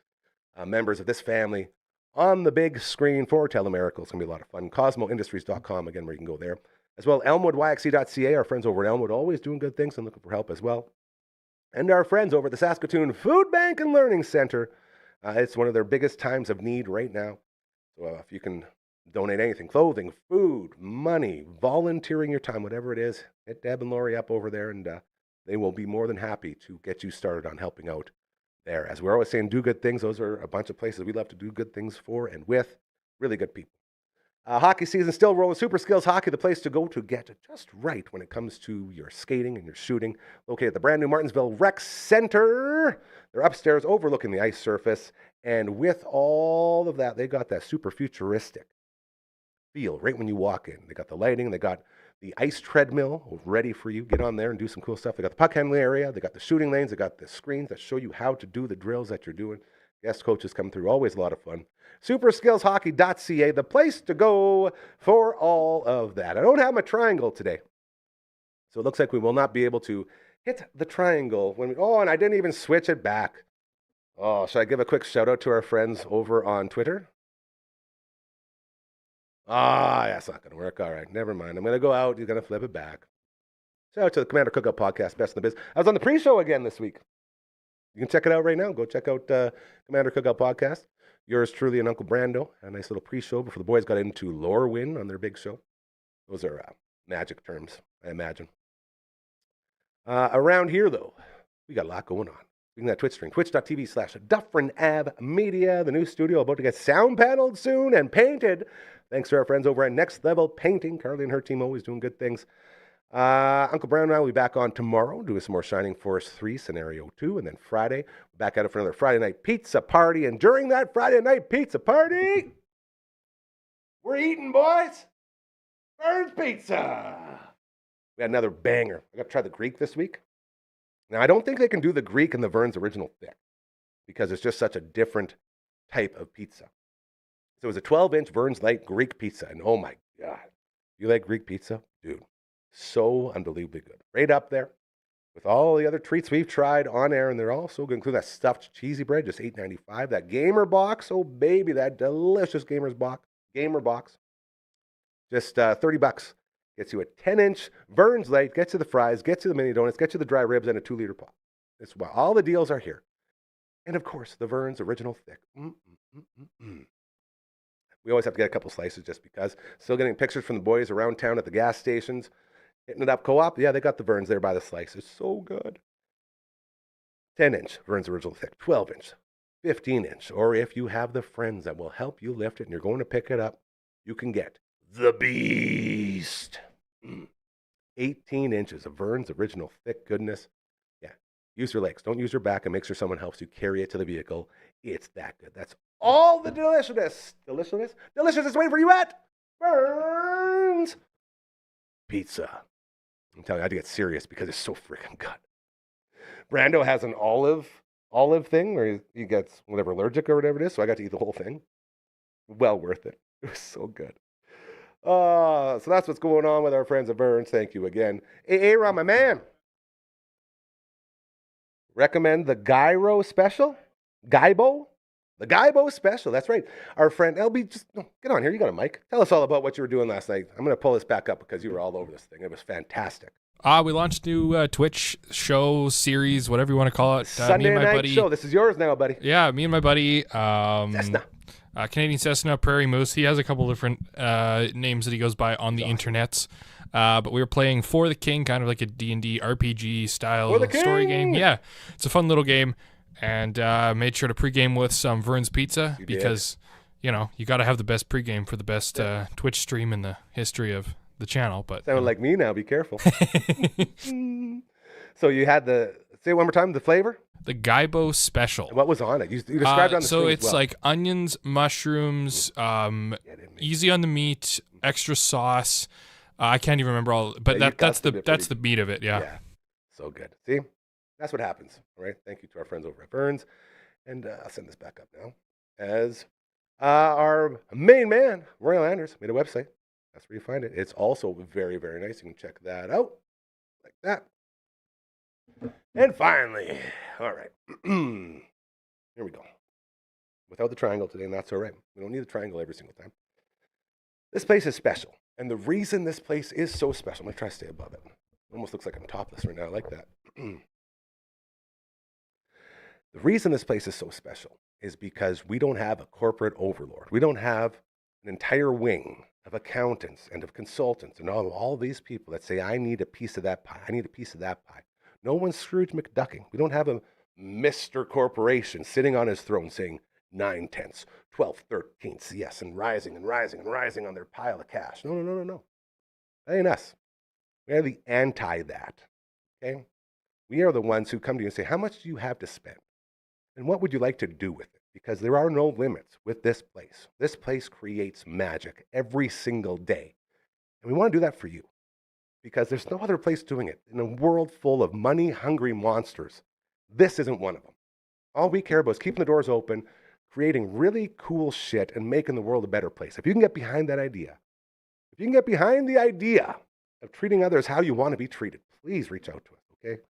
members of this family on the big screen for Telemiracle. It's going to be a lot of fun. CosmoIndustries.com, again, where you can go there. As well, ElmwoodYXC.ca. Our friends over at Elmwood, always doing good things and looking for help as well. And our friends over at the Saskatoon Food Bank and Learning Center. It's one of their biggest times of need right now. So if you can donate anything, clothing, food, money, volunteering your time, whatever it is, hit Deb and Lori up over there, and they will be more than happy to get you started on helping out there. As we're always saying, do good things. Those are a bunch of places we love to do good things for and with really good people. Hockey season still rolling. Super Skills Hockey, the place to go to get just right when it comes to your skating and your shooting. Located at the brand new Martinsville Rec Center. They're upstairs overlooking the ice surface. And with all of that, they got that super futuristic feel right when you walk in. They got the lighting. They got the ice treadmill ready for you. Get on there and do some cool stuff. They got the puck handling area. They got the shooting lanes. They got the screens that show you how to do the drills that you're doing. Guest coaches come through. Always a lot of fun. Superskillshockey.ca, the place to go for all of that. I don't have my triangle today. So it looks like we will not be able to hit the triangle. And I didn't even switch it back. Oh, should I give a quick shout out to our friends over on Twitter? That's not going to work. All right, never mind. I'm going to go out. You're going to flip it back. Shout out to the Commander Cookout Podcast, Best in the Biz. I was on the pre-show again this week. You can check it out right now. Go check out Commander Cookout Podcast. Yours truly and Uncle Brando. A nice little pre-show before the boys got into Lorwyn on their big show. Those are magic terms, I imagine. Around here, though, we got a lot going on. Speaking of that Twitch stream, twitch.tv/Dufferin Ave Media. The new studio about to get sound paneled soon and painted. Thanks to our friends over at Next Level Painting. Carly and her team always doing good things. Uncle Brown and I will be back on tomorrow doing some more Shining Force 3 Scenario 2. And then Friday, we're back at it for another Friday night pizza party. And during that Friday night pizza party, we're eating, boys. Burns Pizza. We had another banger. I got to try the Greek this week. Now, I don't think they can do the Greek in the Vern's original thick because it's just such a different type of pizza. So it was a 12-inch Vern's Light Greek pizza. And oh my God, you like Greek pizza? Dude. So unbelievably good. Right up there with all the other treats we've tried on air, and they're all so good. Include that stuffed cheesy bread, just $8.95. That gamer box, oh baby, that delicious gamer box, just $30. Gets you a 10-inch Vern's Light, gets you the fries, gets you the mini donuts, gets you the dry ribs, and a 2-liter pop. That's why all the deals are here. And of course, the Vern's Original Thick. We always have to get a couple slices just because. Still getting pictures from the boys around town at the gas stations. Hitting it up co-op. Yeah, they got the Vern's there by the slice. It's so good. 10-inch Vern's Original Thick. 12-inch. 15-inch. Or if you have the friends that will help you lift it and you're going to pick it up, you can get the Beast. 18 inches of Vern's Original Thick goodness. Yeah, use your legs. Don't use your back, and make sure someone helps you carry it to the vehicle. It's that good. That's all the deliciousness waiting for you at Vern's Pizza. I'm telling you, I had to get serious because it's so freaking good. Brando has an olive thing where he gets whatever allergic or whatever it is, so I got to eat the whole thing. Well worth it. It was so good. So that's what's going on with our friends at Vern's. Thank you again. Hey, Ron, my man. Recommend the Gyro special? Gaibo? The Gaibo special. That's right. Our friend LB, just get on here. You got a mic. Tell us all about what you were doing last night. I'm going to pull this back up because you were all over this thing. It was fantastic. We launched a new Twitch show series, whatever you want to call it. Sunday me and my night buddy, show. This is yours now, buddy. Yeah, me and my buddy. Cessna. Canadian Cessna, Prairie Moose. He has a couple different names that he goes by on the internets. But we were playing For the King, kind of like a D&D RPG style story game. Yeah, it's a fun little game. And made sure to pregame with some Vern's Pizza because, you got to have the best pregame for the best Twitch stream in the history of the channel. But sound like me now. Be careful. So you had say it one more time, the flavor? The Gaibo special. What was on it? You described it on the so screen it's like onions, mushrooms, easy on the meat, extra sauce. I can't even remember all, but that's the meat of it. Yeah. So good. See, that's what happens. All right. Thank you to our friends over at Vern's, and I'll send this back up now. As our main man, Royal Anders, made a website. That's where you find it. It's also very, very nice. You can check that out like that. And finally, all right, here we go. Without the triangle today, and that's all right. We don't need the triangle every single time. This place is special. And the reason this place is so special, I'm going to try to stay above it. It almost looks like I'm topless right now. I like that. The reason this place is so special is because we don't have a corporate overlord. We don't have an entire wing of accountants and of consultants and all these people that say, I need a piece of that pie. I need a piece of that pie. No one's Scrooge McDucking. We don't have a Mr. Corporation sitting on his throne saying 9/10, 12/13, yes, and rising and rising and rising on their pile of cash. No. That ain't us. We are the anti that. Okay? We are the ones who come to you and say, how much do you have to spend? And what would you like to do with it? Because there are no limits with this place. This place creates magic every single day. And we want to do that for you. Because there's no other place doing it. In a world full of money-hungry monsters, this isn't one of them. All we care about is keeping the doors open, creating really cool shit, and making the world a better place. If you can get behind that idea, if you can get behind the idea of treating others how you want to be treated, please reach out to us, okay?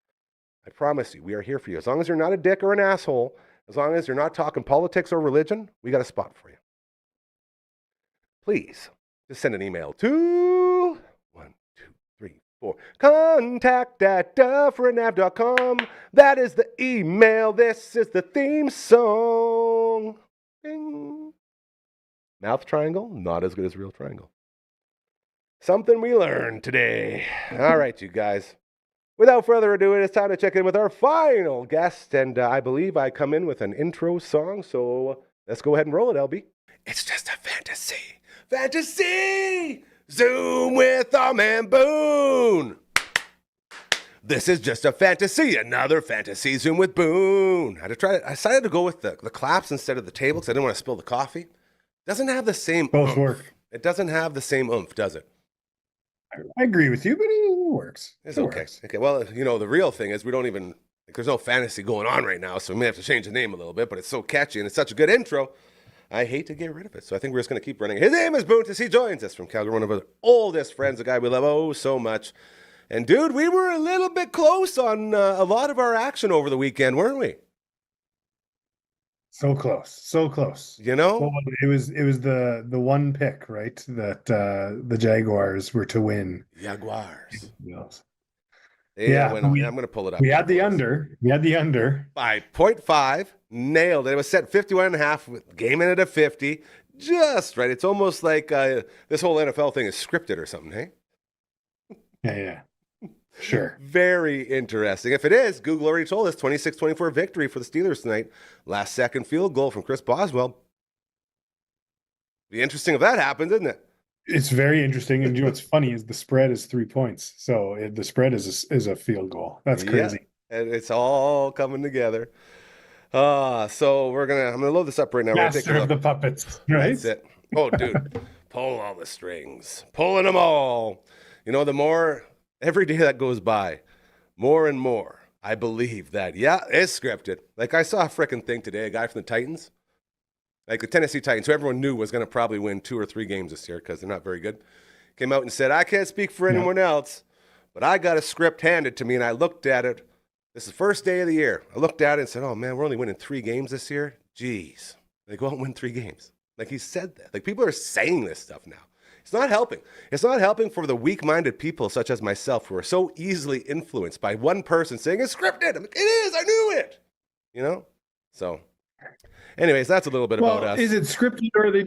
I promise you, we are here for you. As long as you're not a dick or an asshole, as long as you're not talking politics or religion, we got a spot for you. Please, just send an email to contact@dufferinave.com. That is the email. This is the theme song. Ding. Mouth triangle, not as good as real triangle. Something we learned today. All right, you guys. Without further ado, it is time to check in with our final guest. And I believe I come in with an intro song. So let's go ahead and roll it, LB. It's just a fantasy. Fantasy! Zoom with our man Boone. This is just a fantasy, another fantasy Zoom with Boone. I decided to go with the claps instead of the table because I didn't want to spill the coffee. Doesn't have the same Both oomph. work. It doesn't have the same oomph, does it? I agree with you, but it works. It's okay. Works. Okay. Well, the real thing is there's no fantasy going on right now, so we may have to change the name a little bit, but it's so catchy and it's such a good intro. I hate to get rid of it. So I think we're just going to keep running. His name is Boontis. He joins us from Calgary, one of our oldest friends, a guy we love oh so much. And dude, we were a little bit close on a lot of our action over the weekend, weren't we? So close, so close. You know, well, it was the one pick, right? That the Jaguars were to win. Jaguars. Yes. Yeah, I'm going to pull it up. We had the under. We had the under by 0.5. Nailed it. It was set 51.5 with game in at 50. Just right. It's almost like this whole NFL thing is scripted or something, hey? Yeah. Sure. Very interesting. If it is, Google already told us 26-24 victory for the Steelers tonight. Last second field goal from Chris Boswell. Be interesting if that happens, isn't it? It's very interesting. And you know what's funny is the spread is 3 points. So the spread is a field goal. That's crazy. Yeah, and it's all coming together. So I'm gonna load this up right now. Master of the puppets, right? That's it. Oh, dude, pull all the strings, pulling them all. You know, the more every day that goes by, more and more I believe that it's scripted. Like I saw a freaking thing today, a guy from the Titans, like the Tennessee Titans, who everyone knew was going to probably win 2 or 3 games this year because they're not very good, came out and said, "I can't speak for anyone else, but I got a script handed to me, and I looked at it. This is the first day of the year. I looked at it and said, oh, man, we're only winning 3 games this year. Jeez. They go out and win 3 games. Like he said that. Like people are saying this stuff now. It's not helping. It's not helping for the weak-minded people such as myself who are so easily influenced by one person saying it's scripted. I'm like, it is. I knew it. You know? So, anyways, that's a little bit about us. Is it scripted or they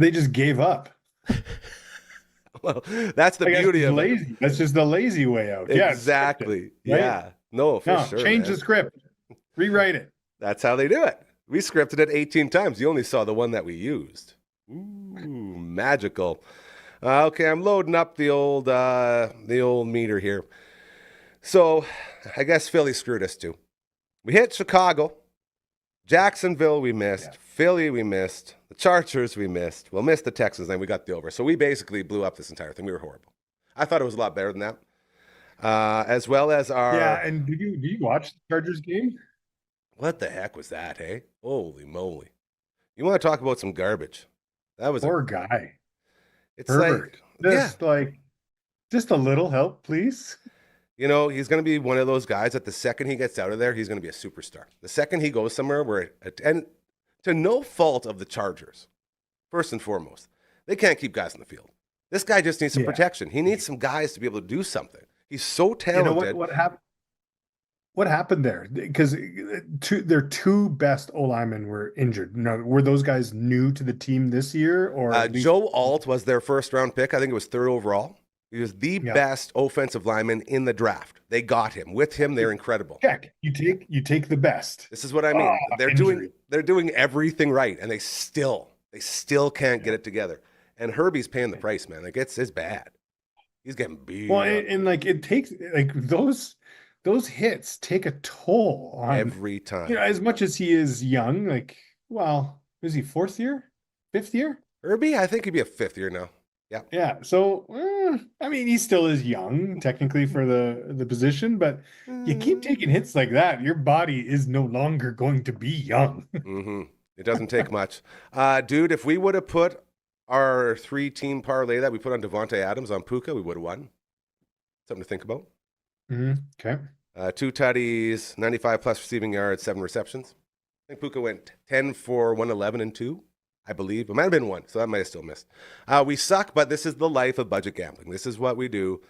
just gave up? Well, that's the beauty of lazy. it. That's just the lazy way out. Exactly. Yeah. Right? Yeah. No, for sure. Change the script. Rewrite it. That's how they do it. We scripted it 18 times. You only saw the one that we used. Ooh, magical. Okay, I'm loading up the old meter here. So, I guess Philly screwed us too. We hit Chicago, Jacksonville we missed, Philly we missed, the Chargers we missed. We'll miss the Texans, and we got the over. So we basically blew up this entire thing. We were horrible. I thought it was a lot better than that. As well as our... Yeah, and did you watch the Chargers game? What the heck was that, hey? Holy moly. You want to talk about some garbage? That was poor guy. It's Herbert. Just a little help, please. You know, he's going to be one of those guys that the second he gets out of there, he's going to be a superstar. The second he goes somewhere where, and to no fault of the Chargers, first and foremost, they can't keep guys in the field. This guy just needs some protection. He needs some guys to be able to do something. He's so talented. You know what happened? What happened there? Because their 2 best O-linemen were injured. Now, were those guys new to the team this year? Or Joe Alt was their first-round pick. I think it was 3rd overall. He was the best offensive lineman in the draft. They got him. With him, they're incredible. Check. You take the best. This is what I mean. They're doing everything right, and they still can't get it together. And Herbie's paying the price, man. Like it's bad. He's getting beat. Well, and like it takes like those hits take a toll on every time. You know, as much as he is young, like, well, is he 4th year, 5th year? Herbie, I think he'd be a 5th year now. Yeah. Yeah. So, I mean, he still is young technically for the position, but you keep taking hits like that, your body is no longer going to be young. Mm-hmm. It doesn't take much. Dude, if we would have put our 3-team parlay that we put on Devontae Adams on Puka, we would have won. Something to think about. Mm-hmm. Okay. 2 tutties, 95 plus receiving yards, 7 receptions. I think Puka went 10 for 111 and 2, I believe. It might have been 1, so that might have still missed. We suck, but this is the life of budget gambling. This is what we do.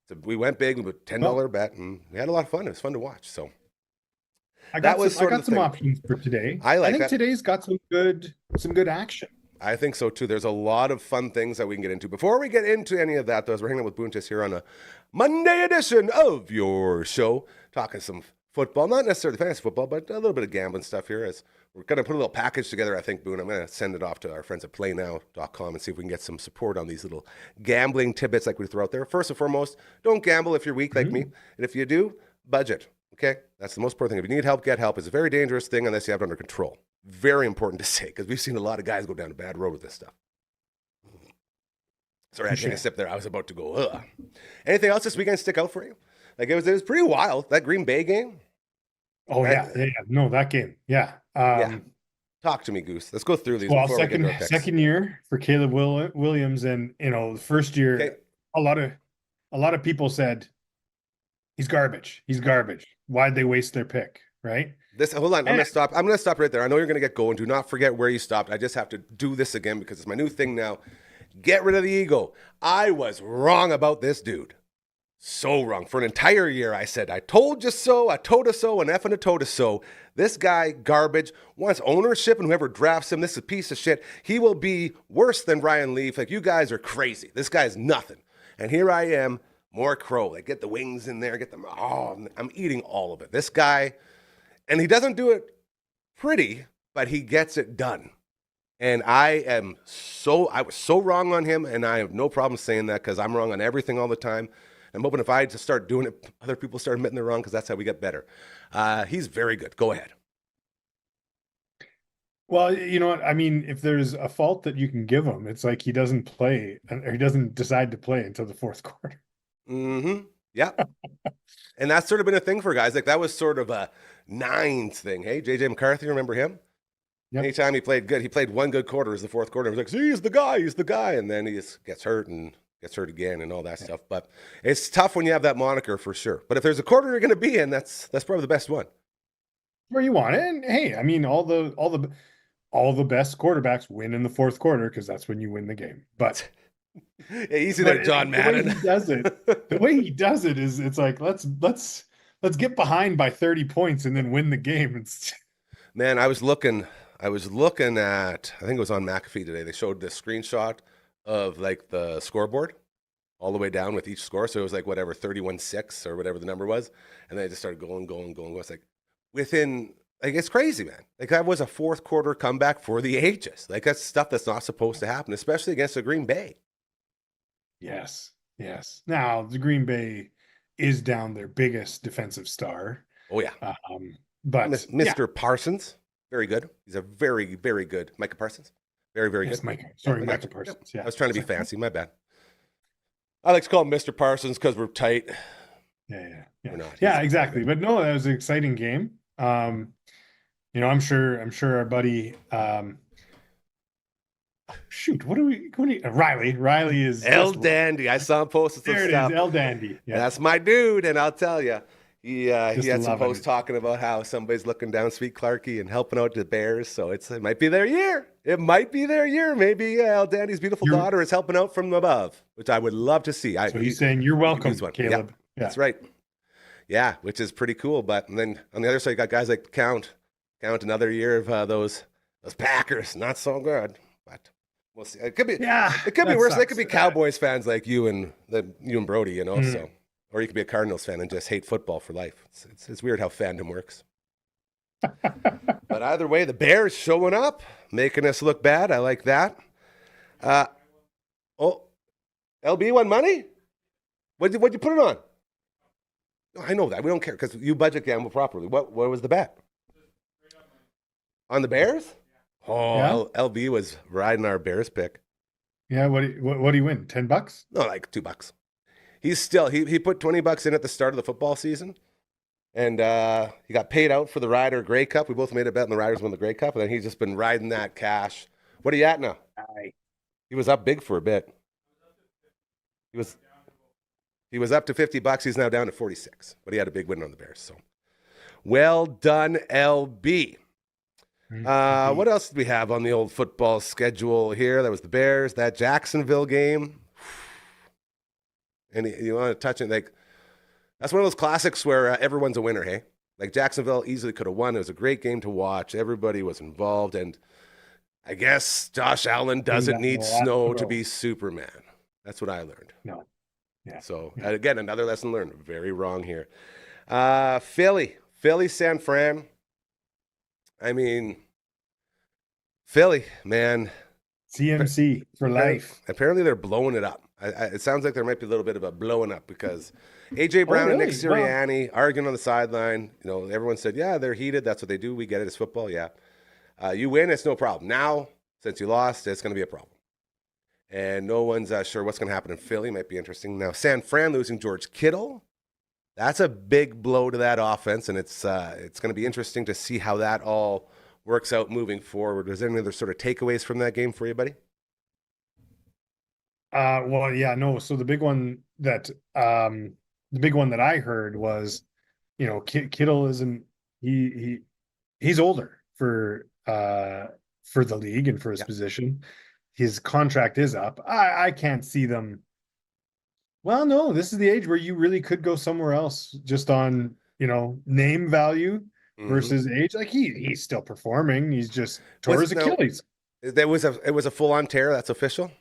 So we went big with a $10 bet, and we had a lot of fun. It was fun to watch. So I got some options for today. I think today's got some good action. I think so too. There's a lot of fun things that we can get into. Before we get into any of that, though, as we're hanging out with Boontis here on a Monday edition of your show, talking some football, not necessarily fantasy football, but a little bit of gambling stuff here. As we're going to put a little package together, I think, Boone. I'm going to send it off to our friends at playnow.com and see if we can get some support on these little gambling tidbits like we throw out there. First and foremost, don't gamble if you're weak like me. And if you do, budget. Okay? That's the most important thing. If you need help, get help. It's a very dangerous thing unless you have it under control. Very important to say, because we've seen a lot of guys go down a bad road with this stuff. Sorry, I can't sip there. I was about to go, ugh. Anything else this weekend stick out for you? Like, it was pretty wild, that Green Bay game. Oh, yeah. No, that game. Yeah. Talk to me, Goose. Let's go through these. Well, before we get into our picks. second year for Caleb Williams, and the first year, Okay. a lot of people said he's garbage. He's garbage. Why'd they waste their pick, right? Hold on. I'm gonna stop. I'm gonna stop right there. I know you're gonna get going. Do not forget where you stopped. I just have to do this again because it's my new thing now. Get rid of the ego. I was wrong about this dude. So wrong. For an entire year, I said, I told you so, I told you so, and effing a told you so. This guy, garbage, wants ownership, and whoever drafts him, this is a piece of shit. He will be worse than Ryan Leaf. Like, you guys are crazy. This guy's nothing. And here I am, more crow. Like, get the wings in there, get them. Oh, I'm eating all of it. This guy, and he doesn't do it pretty, but he gets it done. And I was so wrong on him, and I have no problem saying that because I'm wrong on everything all the time. I'm hoping if I just start doing it, other people start admitting they're wrong because that's how we get better. He's very good. Go ahead. Well, you know what? I mean, if there's a fault that you can give him, it's like he doesn't play, or he doesn't decide to play until the fourth quarter. Mm-hmm. Yeah. And that's sort of been a thing for guys. Like, that was sort of a nines thing. Hey, J.J. McCarthy, remember him? Yep. Anytime he played good, he played one good quarter as the fourth quarter. He was like, see, he's the guy. And then he just gets hurt and gets hurt again and all that stuff. But it's tough when you have that moniker for sure. But if there's a quarter you're going to be in, that's probably the best one. Where you want it. And hey, I mean, all the best quarterbacks win in the fourth quarter because that's when you win the game. But easy there, John Madden. The way he does it is, it's like, let's get behind by 30 points and then win the game. Man, I was looking at, I think it was on McAfee today. They showed the screenshot of like the scoreboard all the way down with each score. So it was like whatever, 31-6 or whatever the number was. And then I just started going. It's like it's crazy, man. Like, that was a fourth quarter comeback for the ages. Like, that's stuff that's not supposed to happen, especially against the Green Bay. Yes. Now the Green Bay is down their biggest defensive star. Oh yeah. But Mr. Parsons, very good. He's a very, very good Micah Parsons. Very, very good. Micah Parsons. Yeah. I was trying to be fancy. My bad. I like to call him Mr. Parsons because we're tight. Yeah. We're not. Yeah, exactly. But no, that was an exciting game. I'm sure our buddy. Shoot, what do we? Riley is El Dandy. I saw him posting some stuff. There it is, El Dandy. Yeah. That's my dude, and I'll tell you. He had some posts talking about how somebody's looking down Sweet Clarkie and helping out the Bears. So it might be their year. Maybe El Dandy's beautiful daughter is helping out from above, which I would love to see. So he's saying you're welcome, Caleb. Yeah, that's right. Yeah, which is pretty cool. But then on the other side, you got guys like Count another year of those Packers. Not so good, but we'll see. It could be. Yeah, it could be worse. They could be Cowboys fans like you and Brody, So. Or you could be a Cardinals fan and just hate football for life. It's weird how fandom works. But either way, the Bears showing up, making us look bad. I like that. LB won money? What'd you put it on? I know that. We don't care because you budget gamble properly. What was the bet? On the Bears? Oh, yeah. LB was riding our Bears pick. Yeah, what do you win? $10? No, like $2. He's still he put $20 in at the start of the football season, and he got paid out for the Ryder Grey Cup. We both made a bet, and the Riders won the Grey Cup, and then he's just been riding that cash. What are you at now? He was up big for a bit. He was up to $50. He's now down to 46, but he had a big win on the Bears. So, well done, LB. What else did we have on the old football schedule here? That was the Bears, that Jacksonville game. And you want to touch it, like, that's one of those classics where everyone's a winner, hey? Like, Jacksonville easily could have won. It was a great game to watch. Everybody was involved. And I guess Josh Allen doesn't need snow to be Superman. That's what I learned. No. Yeah. So, again, another lesson learned. Very wrong here. Philly, San Fran. I mean, Philly, man. CMC for life. Apparently they're blowing it up. It sounds like there might be a little bit of a blowing up because A.J. Brown and Nick Sirianni arguing on the sideline. Everyone said, yeah, they're heated. That's what they do. We get it. It's football. Yeah. You win, it's no problem. Now, since you lost, it's going to be a problem. And no one's sure what's going to happen in Philly. Might be interesting. Now, San Fran losing George Kittle. That's a big blow to that offense, and it's going to be interesting to see how that all works out moving forward. Was there any other sort of takeaways from that game for you, buddy? Well, yeah, no. So the big one that I heard was, Kittle isn't he's older for the league and for his position. His contract is up. I can't see them. Well, no, this is the age where you really could go somewhere else just on, name value versus age. Like he's still performing. He's just tore his Achilles. It was a full-on tear. That's official.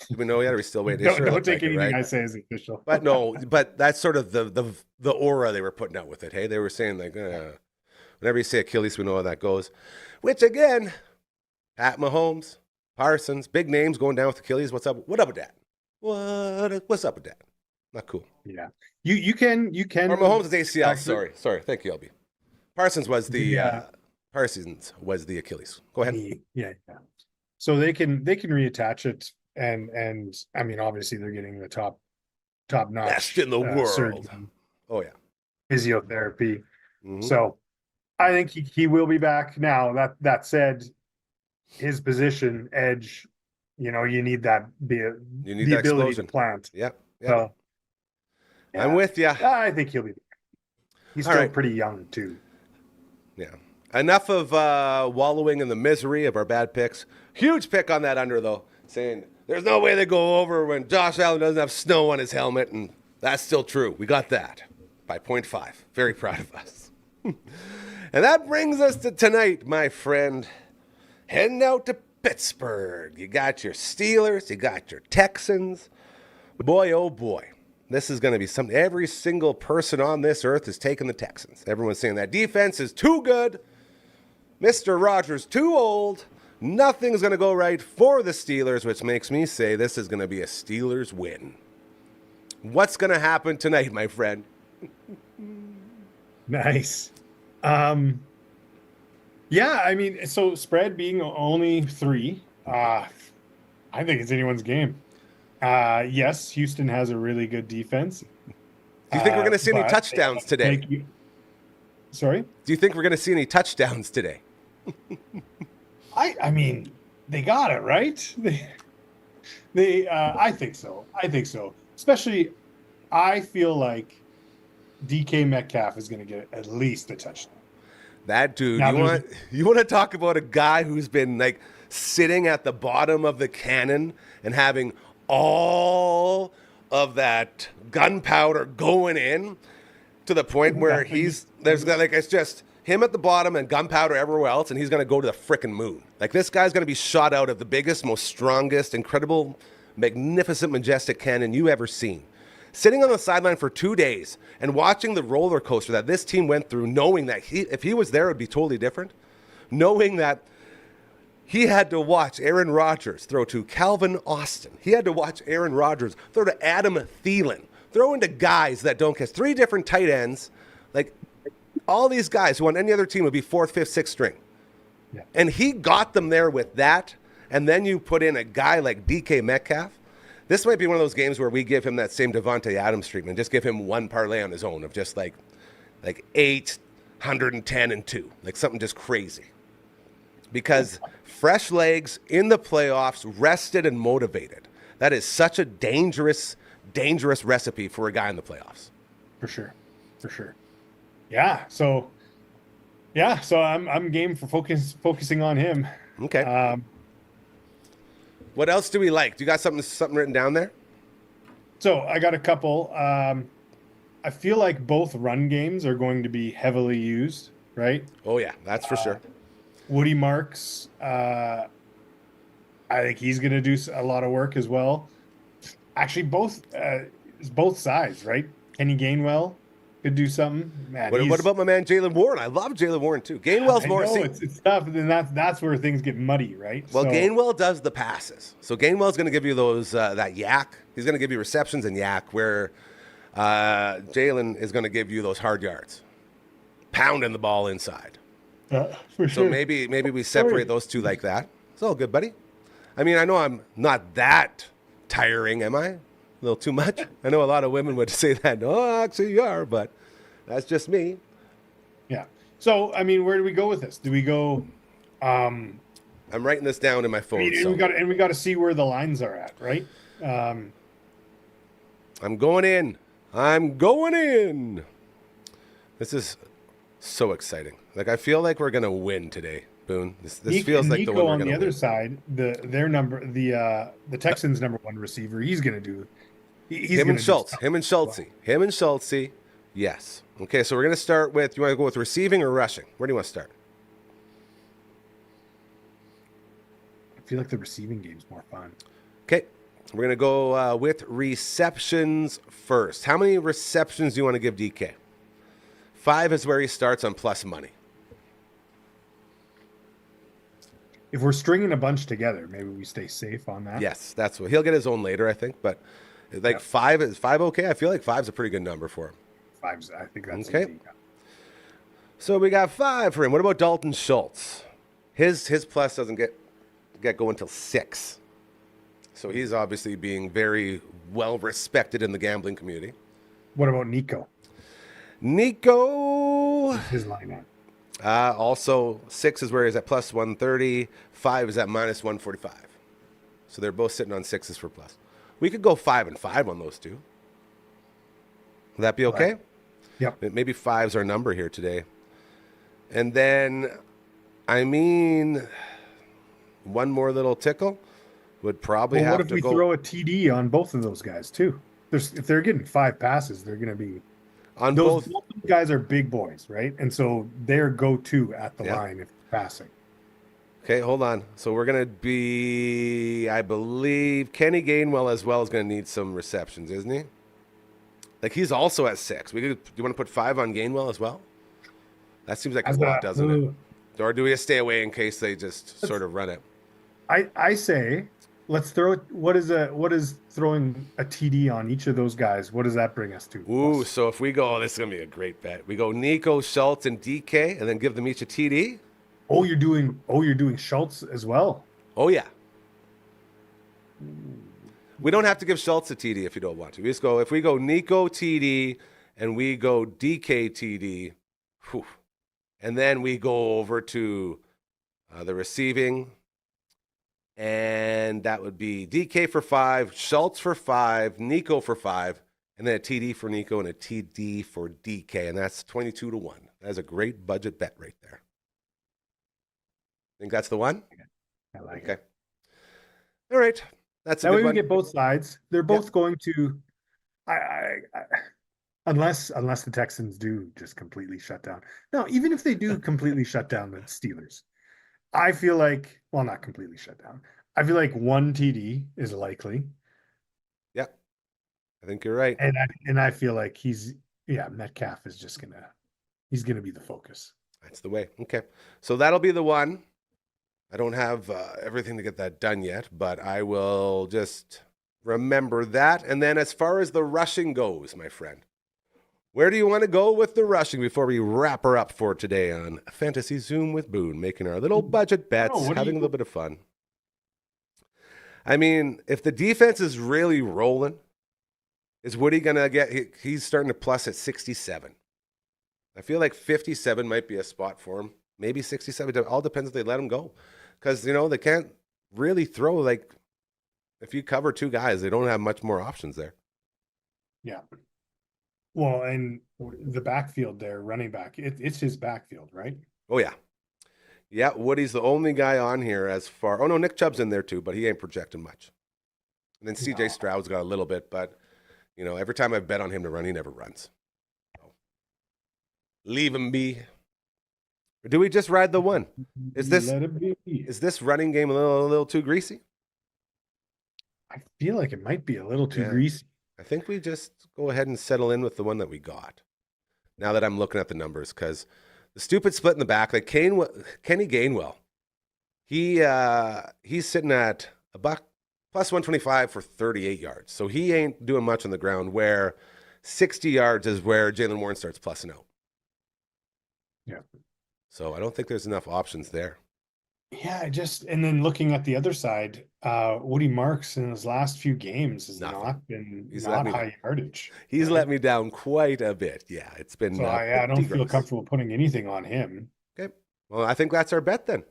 Do we know yet? Or are we still waiting? Don't take anything I say as official. But no, but that's sort of the aura they were putting out with it. Hey, they were saying like, whenever you say Achilles, we know how that goes. Which again, Pat Mahomes, Parsons, big names going down with Achilles. What's up? What up with that? What's up with that? Not cool. Yeah, you can. Or Mahomes is ACL. Sorry. Thank you, LB. Parsons was the Achilles. Go ahead. Yeah. So they can reattach it, and I mean, obviously they're getting the top notch best in the world. Surgeon, physiotherapy. So I think he will be back. Now that said, his position edge, you need that the ability explosion to plant. Yeah. So, I'm with you. I think he'll be back. He's still pretty young too. Yeah. Enough of wallowing in the misery of our bad picks. Huge pick on that under, though, saying there's no way they go over when Josh Allen doesn't have snow on his helmet, and that's still true. We got that by 0.5. Very proud of us. And that brings us to tonight, my friend. Heading out to Pittsburgh. You got your Steelers. You got your Texans. Boy, oh boy. This is going to be something. Every single person on this earth is taking the Texans. Everyone's saying that defense is too good. Mr. Rogers too old. Nothing's going to go right for the Steelers, which makes me say this is going to be a Steelers win. What's going to happen tonight, my friend? Nice. Yeah, I mean, so spread being only 3, I think it's anyone's game. Yes, Houston has a really good defense. Do you think we're going to see any touchdowns today? Sorry? Do you think we're going to see any touchdowns today? I mean, they got it, right? I think so. Especially, I feel like DK Metcalf is going to get at least a touchdown. That dude, you want to talk about a guy who's been like sitting at the bottom of the cannon and having all of that gunpowder going in to the point where it's just him at the bottom and gunpowder everywhere else, and he's going to go to the frickin' moon. Like, this guy's going to be shot out of the biggest, most strongest, incredible, magnificent, majestic cannon you ever seen. Sitting on the sideline for 2 days and watching the roller coaster that this team went through, knowing that if he was there, it would be totally different. Knowing that he had to watch Aaron Rodgers throw to Calvin Austin. He had to watch Aaron Rodgers throw to Adam Thielen. Throw into guys that don't catch 3 different tight ends. Like, all these guys who on any other team would be 4th, 5th, 6th string. Yeah. And he got them there with that. And then you put in a guy like DK Metcalf. This might be one of those games where we give him that same Devontae Adams treatment. Just give him one parlay on his own of just like 8, 110 and 2. Like something just crazy. Because fresh legs in the playoffs, rested and motivated. That is such a dangerous recipe for a guy in the playoffs. For sure. Yeah. So I'm game for focusing on him. Okay. What else do we like? Do you got something written down there? So I got a couple. I feel like both run games are going to be heavily used, right? Oh yeah, that's for sure. Woody Marks, I think he's going to do a lot of work as well. Actually, both sides, right? Kenny Gainwell could do something. Man, what about my man Jaylen Warren? I love Jaylen Warren too. Gainwell's more. It's tough, and that's where things get muddy, right? Well, Gainwell does the passes, so Gainwell's going to give you those that yak. He's going to give you receptions and yak, where Jaylen is going to give you those hard yards, pounding the ball inside. For sure. So maybe we separate those two like that. It's all good, buddy. I mean, I know I'm not that tiring, am I? A little too much? I know a lot of women would say that. Oh, actually you are, but that's just me. Yeah. So, I mean, where do we go with this? Do we go? I'm writing this down in my phone. And we got to see where the lines are at, right? I'm going in. This is so exciting. Like, I feel like we're gonna win today, Boone. This feels like Nico the one we're on gonna the other win. side. The Texans' number one receiver. He's gonna do. Him and Schultz. Yes. Okay, so we're gonna start with. You want to go with receiving or rushing? Where do you want to start? I feel like the receiving game's more fun. Okay, we're gonna go with receptions first. How many receptions do you want to give DK? 5 is where he starts on plus money. If we're stringing a bunch together, maybe we stay safe on that. Yes, that's what he'll get his own later, I think. But like 5 is 5 okay? I feel like 5's a pretty good number for him. 5's, I think that's okay. Easy. So we got 5 for him. What about Dalton Schultz? His plus doesn't get going until 6. So he's obviously being very well respected in the gambling community. What about Nico? His lineup. Also 6 is where he's at plus 130. 5 is at minus 145. So they're both sitting on 6s for plus. We could go 5 and 5 on those two. Would that be okay? Right. Yep. Maybe 5's our number here today. And then, I mean, one more little tickle would probably have to go. What if we throw a TD on both of those guys too? If they're getting 5 passes, they're going to be on both guys are big boys, right? And so they're go-to at the line if passing. Okay, hold on. So we're going to be, I believe, Kenny Gainwell as well is going to need some receptions, isn't he? Like, he's also at 6. Do you want to put 5 on Gainwell as well? That seems like a lot, doesn't it? Or do we just stay away in case they just sort of run it? I say let's throw. What is throwing a TD on each of those guys? What does that bring us to? Ooh, so if we go, this is gonna be a great bet. We go Nico, Schultz, and DK, and then give them each a TD. Oh, you're doing Schultz as well. Oh yeah. We don't have to give Schultz a TD if you don't want to. We just go if we go Nico TD and we go DK TD, whew, and then we go over to the receiving. And that would be DK for 5, Schultz for 5, Nico for 5, and then a TD for Nico and a TD for DK. And that's 22-1. That's a great budget bet right there. Think that's the one? I like it. Okay. All right. That's a good good one. We get both sides. They're both going to unless the Texans do just completely shut down. No, even if they do completely shut down the Steelers. I feel like, well, not completely shut down. I feel like one TD is likely. Yeah, I think you're right. And I feel like Metcalf is just he's gonna be the focus. That's the way. Okay, so that'll be the one. I don't have everything to get that done yet, but I will just remember that. And then as far as the rushing goes, my friend, where do you want to go with the rushing before we wrap her up for today on Fantasy Zoom with Boone, making our little budget bets, having a little bit of fun? I mean, if the defense is really rolling, is Woody going to get, he's starting to plus at 67. I feel like 57 might be a spot for him. Maybe 67. It all depends if they let him go. Because, they can't really throw, like, if you cover 2 guys, they don't have much more options there. Yeah. Well, and the backfield there, running back, it's his backfield, right? Oh, yeah. Yeah, Woody's the only guy on here as far. Oh, no, Nick Chubb's in there too, but he ain't projecting much. And then CJ Stroud's got a little bit, but, every time I've bet on him to run, he never runs. So, leave him be. Or do we just ride the one? Is this running game a little too greasy? I feel like it might be a little too greasy. I think we just go ahead and settle in with the one that we got. Now that I'm looking at the numbers, because the stupid split in the back, like Kenny Gainwell, he's sitting at a buck plus 125 for 38 yards. So he ain't doing much on the ground, where 60 yards is where Jalen Warren starts plussing out. Yeah. So I don't think there's enough options there. Yeah, and then looking at the other side, Woody Marks in his last few games has Nothing. not been He's let me high yardage. He's right? let me down quite a bit. Yeah, it's been So I don't pretty feel gross. comfortable putting anything on him. Okay. Well, I think that's our bet then.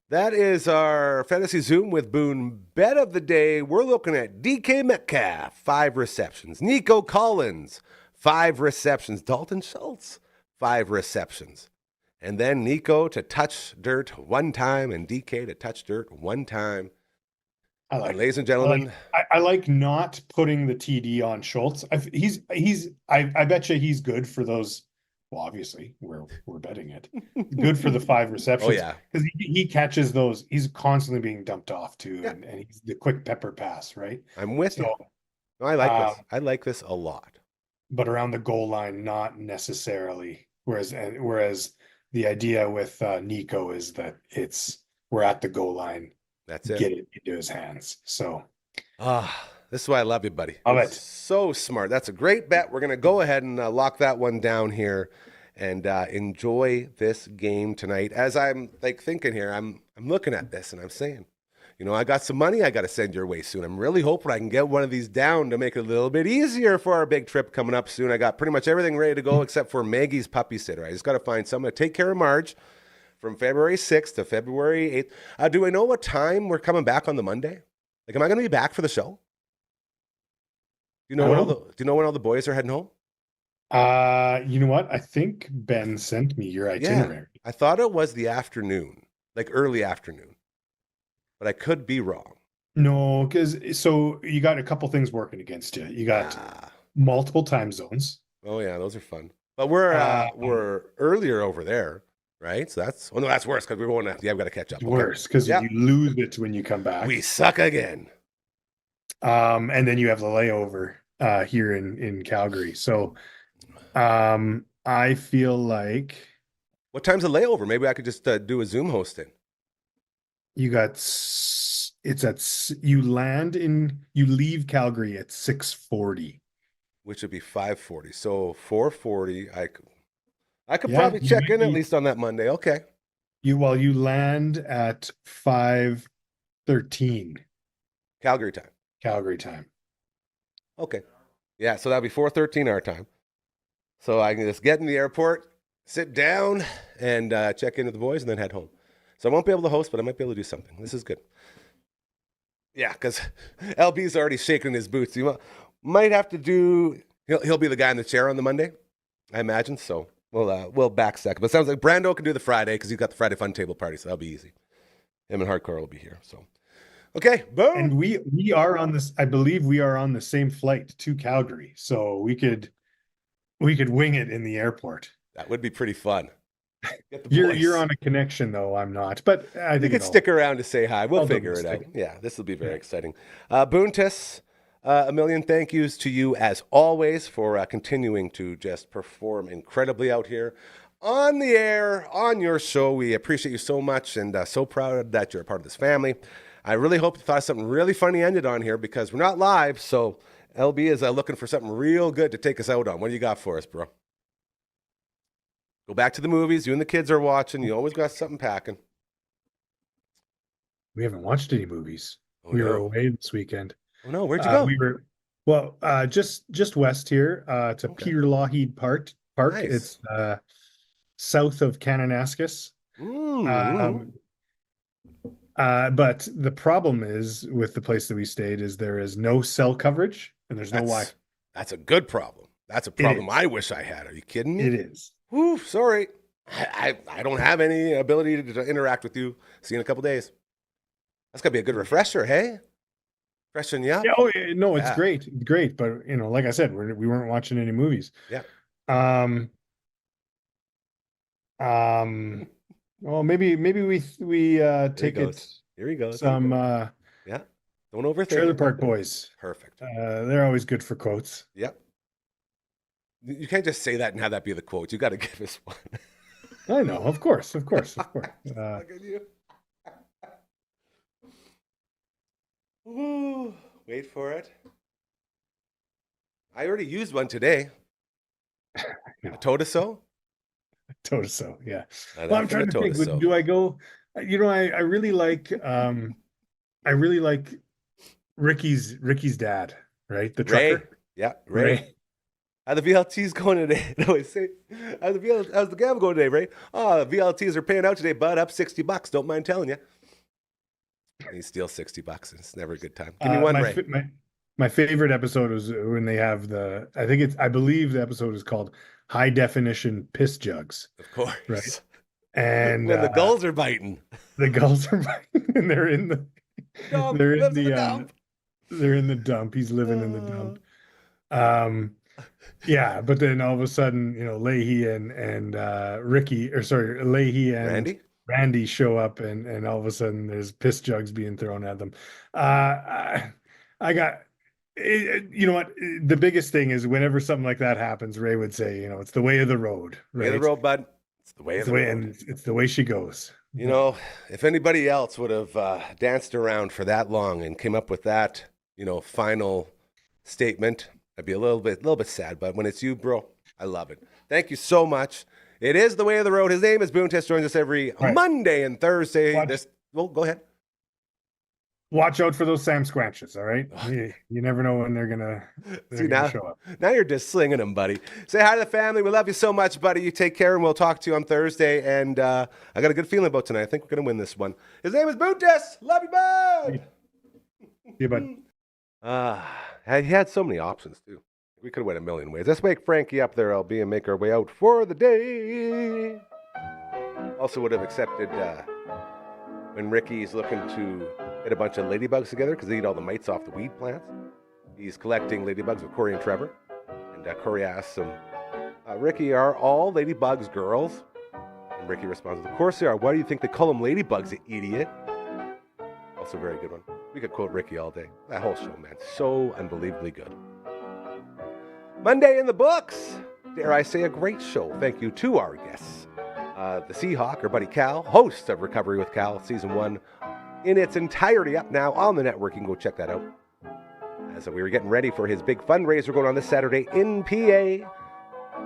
That is our Fantasy Zoom with Boone bet of the day. We're looking at DK Metcalf, 5 receptions. Nico Collins, 5 receptions. Dalton Schultz, 5 receptions. And then Nico to touch dirt 1 time and DK to touch dirt 1 time. Ladies and gentlemen, I like not putting the TD on Schultz. I bet you he's good for those. Well, obviously we're betting it. Good for the 5 receptions. Oh yeah, because he catches those. He's constantly being dumped off too, and he's the quick pepper pass, right? I'm with you. No, I like this. I like this a lot. But around the goal line, not necessarily. Whereas the idea with Nico is that we're at the goal line. That's it. Get it into his hands. So, this is why I love you, buddy. Love it. So smart. That's a great bet. We're going to go ahead and lock that one down here and enjoy this game tonight. As I'm thinking here, I'm looking at this and I'm saying, I got some money I got to send your way soon. I'm really hoping I can get one of these down to make it a little bit easier for our big trip coming up soon. I got pretty much everything ready to go except for Maggie's puppy sitter. I just got to find someone to take care of Marge from February 6th to February 8th. Do I know what time we're coming back on the Monday? Am I going to be back for the show? Do you know when all the boys are heading home? You know what? I think Ben sent me your itinerary. Yeah, I thought it was the afternoon, early afternoon, but I could be wrong. No, because you got a couple things working against you. You got multiple time zones. Oh yeah, those are fun. But we're earlier over there. Right, so that's worse because we're going to. Yeah, we've got to catch up. Okay. Worse because you lose it when you come back. We suck again. And then you have the layover here in Calgary. So, I feel like. What time's the layover? Maybe I could just do a Zoom hosting. You leave Calgary at 6:40, which would be 5:40. So 4:40. I could probably check in at least on that Monday. Okay. You land at 5:13. Calgary time. Okay. Yeah, so that'll be 4:13 our time. So I can just get in the airport, sit down, and check in with the boys, and then head home. So I won't be able to host, but I might be able to do something. This is good. Yeah, because LB's already shaking his boots. You might have to do. He'll be the guy in the chair on the Monday, I imagine. So. We'll back second, but it sounds like Brando can do the Friday because he's got the Friday Fun Table Party, so that'll be easy. Him and Hardcore will be here. So, okay, boom. And we are on this. I believe we are on the same flight to Calgary, so we could wing it in the airport. That would be pretty fun. You're on a connection though. I'm not, but I think you could stick around to say hi. We'll figure it out. Yeah, this will be very exciting. Boontis. A million thank yous to you, as always, for continuing to just perform incredibly out here on the air, on your show. We appreciate you so much and so proud that you're a part of this family. I really hope you thought something really funny ended on here because we're not live, so LB is looking for something real good to take us out on. What do you got for us, bro? Go back to the movies. You and the kids are watching. You always got something packing. We haven't watched any movies. We were away this weekend. Oh no, where'd you go? We were just west here to Peter Lougheed Park. Nice. It's south of Kananaskis. But the problem is with the place that we stayed is there is no cell coverage and there's no Wi-Fi. That's a good problem. That's a problem I wish I had. Are you kidding me? It is. Whew, sorry. I don't have any ability to interact with you. See you in a couple days. That's gonna be a good refresher, hey? Freshen you up. Yeah, no, it's great. But like I said, we weren't watching any movies. Yeah. Well, maybe we take it. Here he goes. Some yeah. Don't overthink. Trailer Park Boys. Perfect. They're always good for quotes. Yep. You can't just say that and have that be the quote. You got to give us one. I know, of course. Look at you. Ooh, wait for it. I already used one today. A Totiso? Totiso, yeah. Well, I'm trying to think. Do I go? I really like Ricky's dad, right? The Ray. trucker. Yeah, Ray. How the VLTs going today? No, how's the gamble going today, Ray? Oh, the VLTs are paying out today, bud. Up $60. Don't mind telling you. You steal $60. It's never a good time. Give me one, Ray. My favorite episode was when they have I believe the episode is called High Definition Piss Jugs. Of course. Right. And when the gulls are biting. The gulls are biting, and they're in the dump. They're in the dump. He's living in the dump. Yeah, but then all of a sudden, Leahy and Leahy and Randy show up, and all of a sudden there's piss jugs being thrown at them. I got, you know what? The biggest thing is whenever something like that happens, Ray would say, it's the way of the road. Right? Way of the road, bud. It's the way of the road. And it's the way she goes. If anybody else would have danced around for that long and came up with that, final statement, I'd be a little bit sad. But when it's you, bro, I love it. Thank you so much. It is the way of the road. His name is Boontis. Joins us every Monday and Thursday. Go ahead. Watch out for those Sam Squanches, all right? You never know when they're gonna show up. Now you're just slinging them, buddy. Say hi to the family. We love you so much, buddy. You take care, and we'll talk to you on Thursday. And I got a good feeling about tonight. I think we're gonna win this one. His name is Boontis. Love you, bud. Yeah, bud. He had so many options too. We could have went a million ways. Let's wake Frankie up there, LB, and make our way out for the day. Also would have accepted when Ricky's looking to get a bunch of ladybugs together because they eat all the mites off the weed plants. He's collecting ladybugs with Corey and Trevor. And Corey asks him, Ricky, are all ladybugs girls? And Ricky responds, of course they are. Why do you think they call them ladybugs, you idiot? Also a very good one. We could quote Ricky all day. That whole show, man, so unbelievably good. Monday in the books. Dare I say, a great show. Thank you to our guests. The Seahawk, our buddy Cal, host of Recovery with Cal, Season 1, in its entirety up now on the network. You can go check that out. As we were getting ready for his big fundraiser going on this Saturday in PA,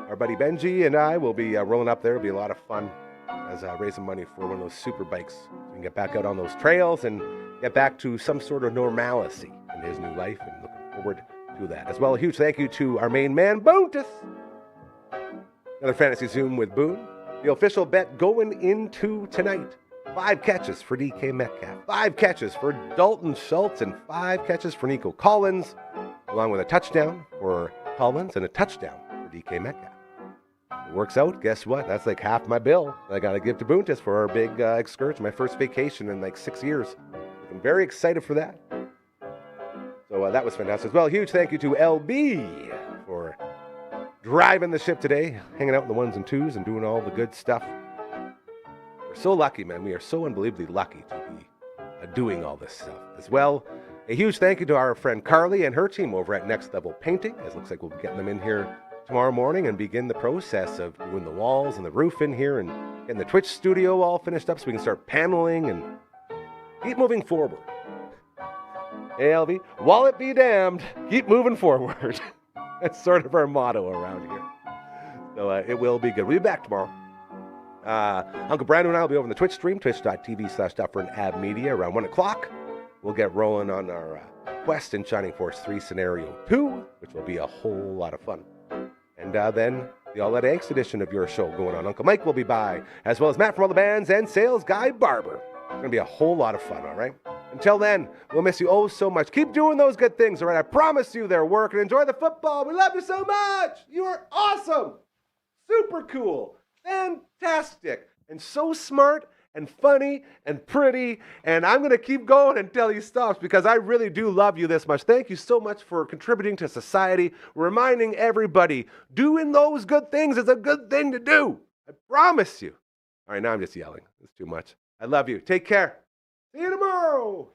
our buddy Benji and I will be rolling up there. It'll be a lot of fun as raising money for one of those super bikes. So we can get back out on those trails and get back to some sort of normalcy in his new life, and looking forward to that. As well, a huge thank you to our main man, Boontis. Another Fantasy Zoom with Boone. The official bet going into tonight. 5 catches for DK Metcalf, 5 catches for Dalton Schultz, and 5 catches for Nico Collins, along with a touchdown for Collins and a touchdown for DK Metcalf. It works out. Guess what? That's like half my bill I got to give to Boontis for our big excursion, my first vacation in like 6 years. I'm very excited for that. So that was fantastic. As well, a huge thank you to LB for driving the ship today, hanging out in the 1s and 2s and doing all the good stuff. We're so lucky, man. We are so unbelievably lucky to be doing all this stuff. As well, a huge thank you to our friend Carly and her team over at Next Level Painting. It looks like we'll be getting them in here tomorrow morning and begin the process of doing the walls and the roof in here and getting the Twitch studio all finished up so we can start paneling and keep moving forward. Hey, LV, while it be damned, keep moving forward. That's sort of our motto around here. So it will be good. We'll be back tomorrow. Uncle Brandon and I will be over on the Twitch stream, twitch.tv/Dufferin Ave Media, around 1 o'clock. We'll get rolling on our quest in Shining Force 3 Scenario 2, which will be a whole lot of fun. And then the All That Angst edition of your show going on. Uncle Mike will be by, as well as Matt from All the Bands and Sales Guy Barber. It's going to be a whole lot of fun, all right? Until then, we'll miss you oh so much. Keep doing those good things, all right? I promise you they're working. Enjoy the football. We love you so much. You are awesome. Super cool. Fantastic. And so smart and funny and pretty. And I'm going to keep going until he stops because I really do love you this much. Thank you so much for contributing to society, reminding everybody doing those good things is a good thing to do. I promise you. All right, now I'm just yelling. It's too much. I love you. Take care. See you tomorrow.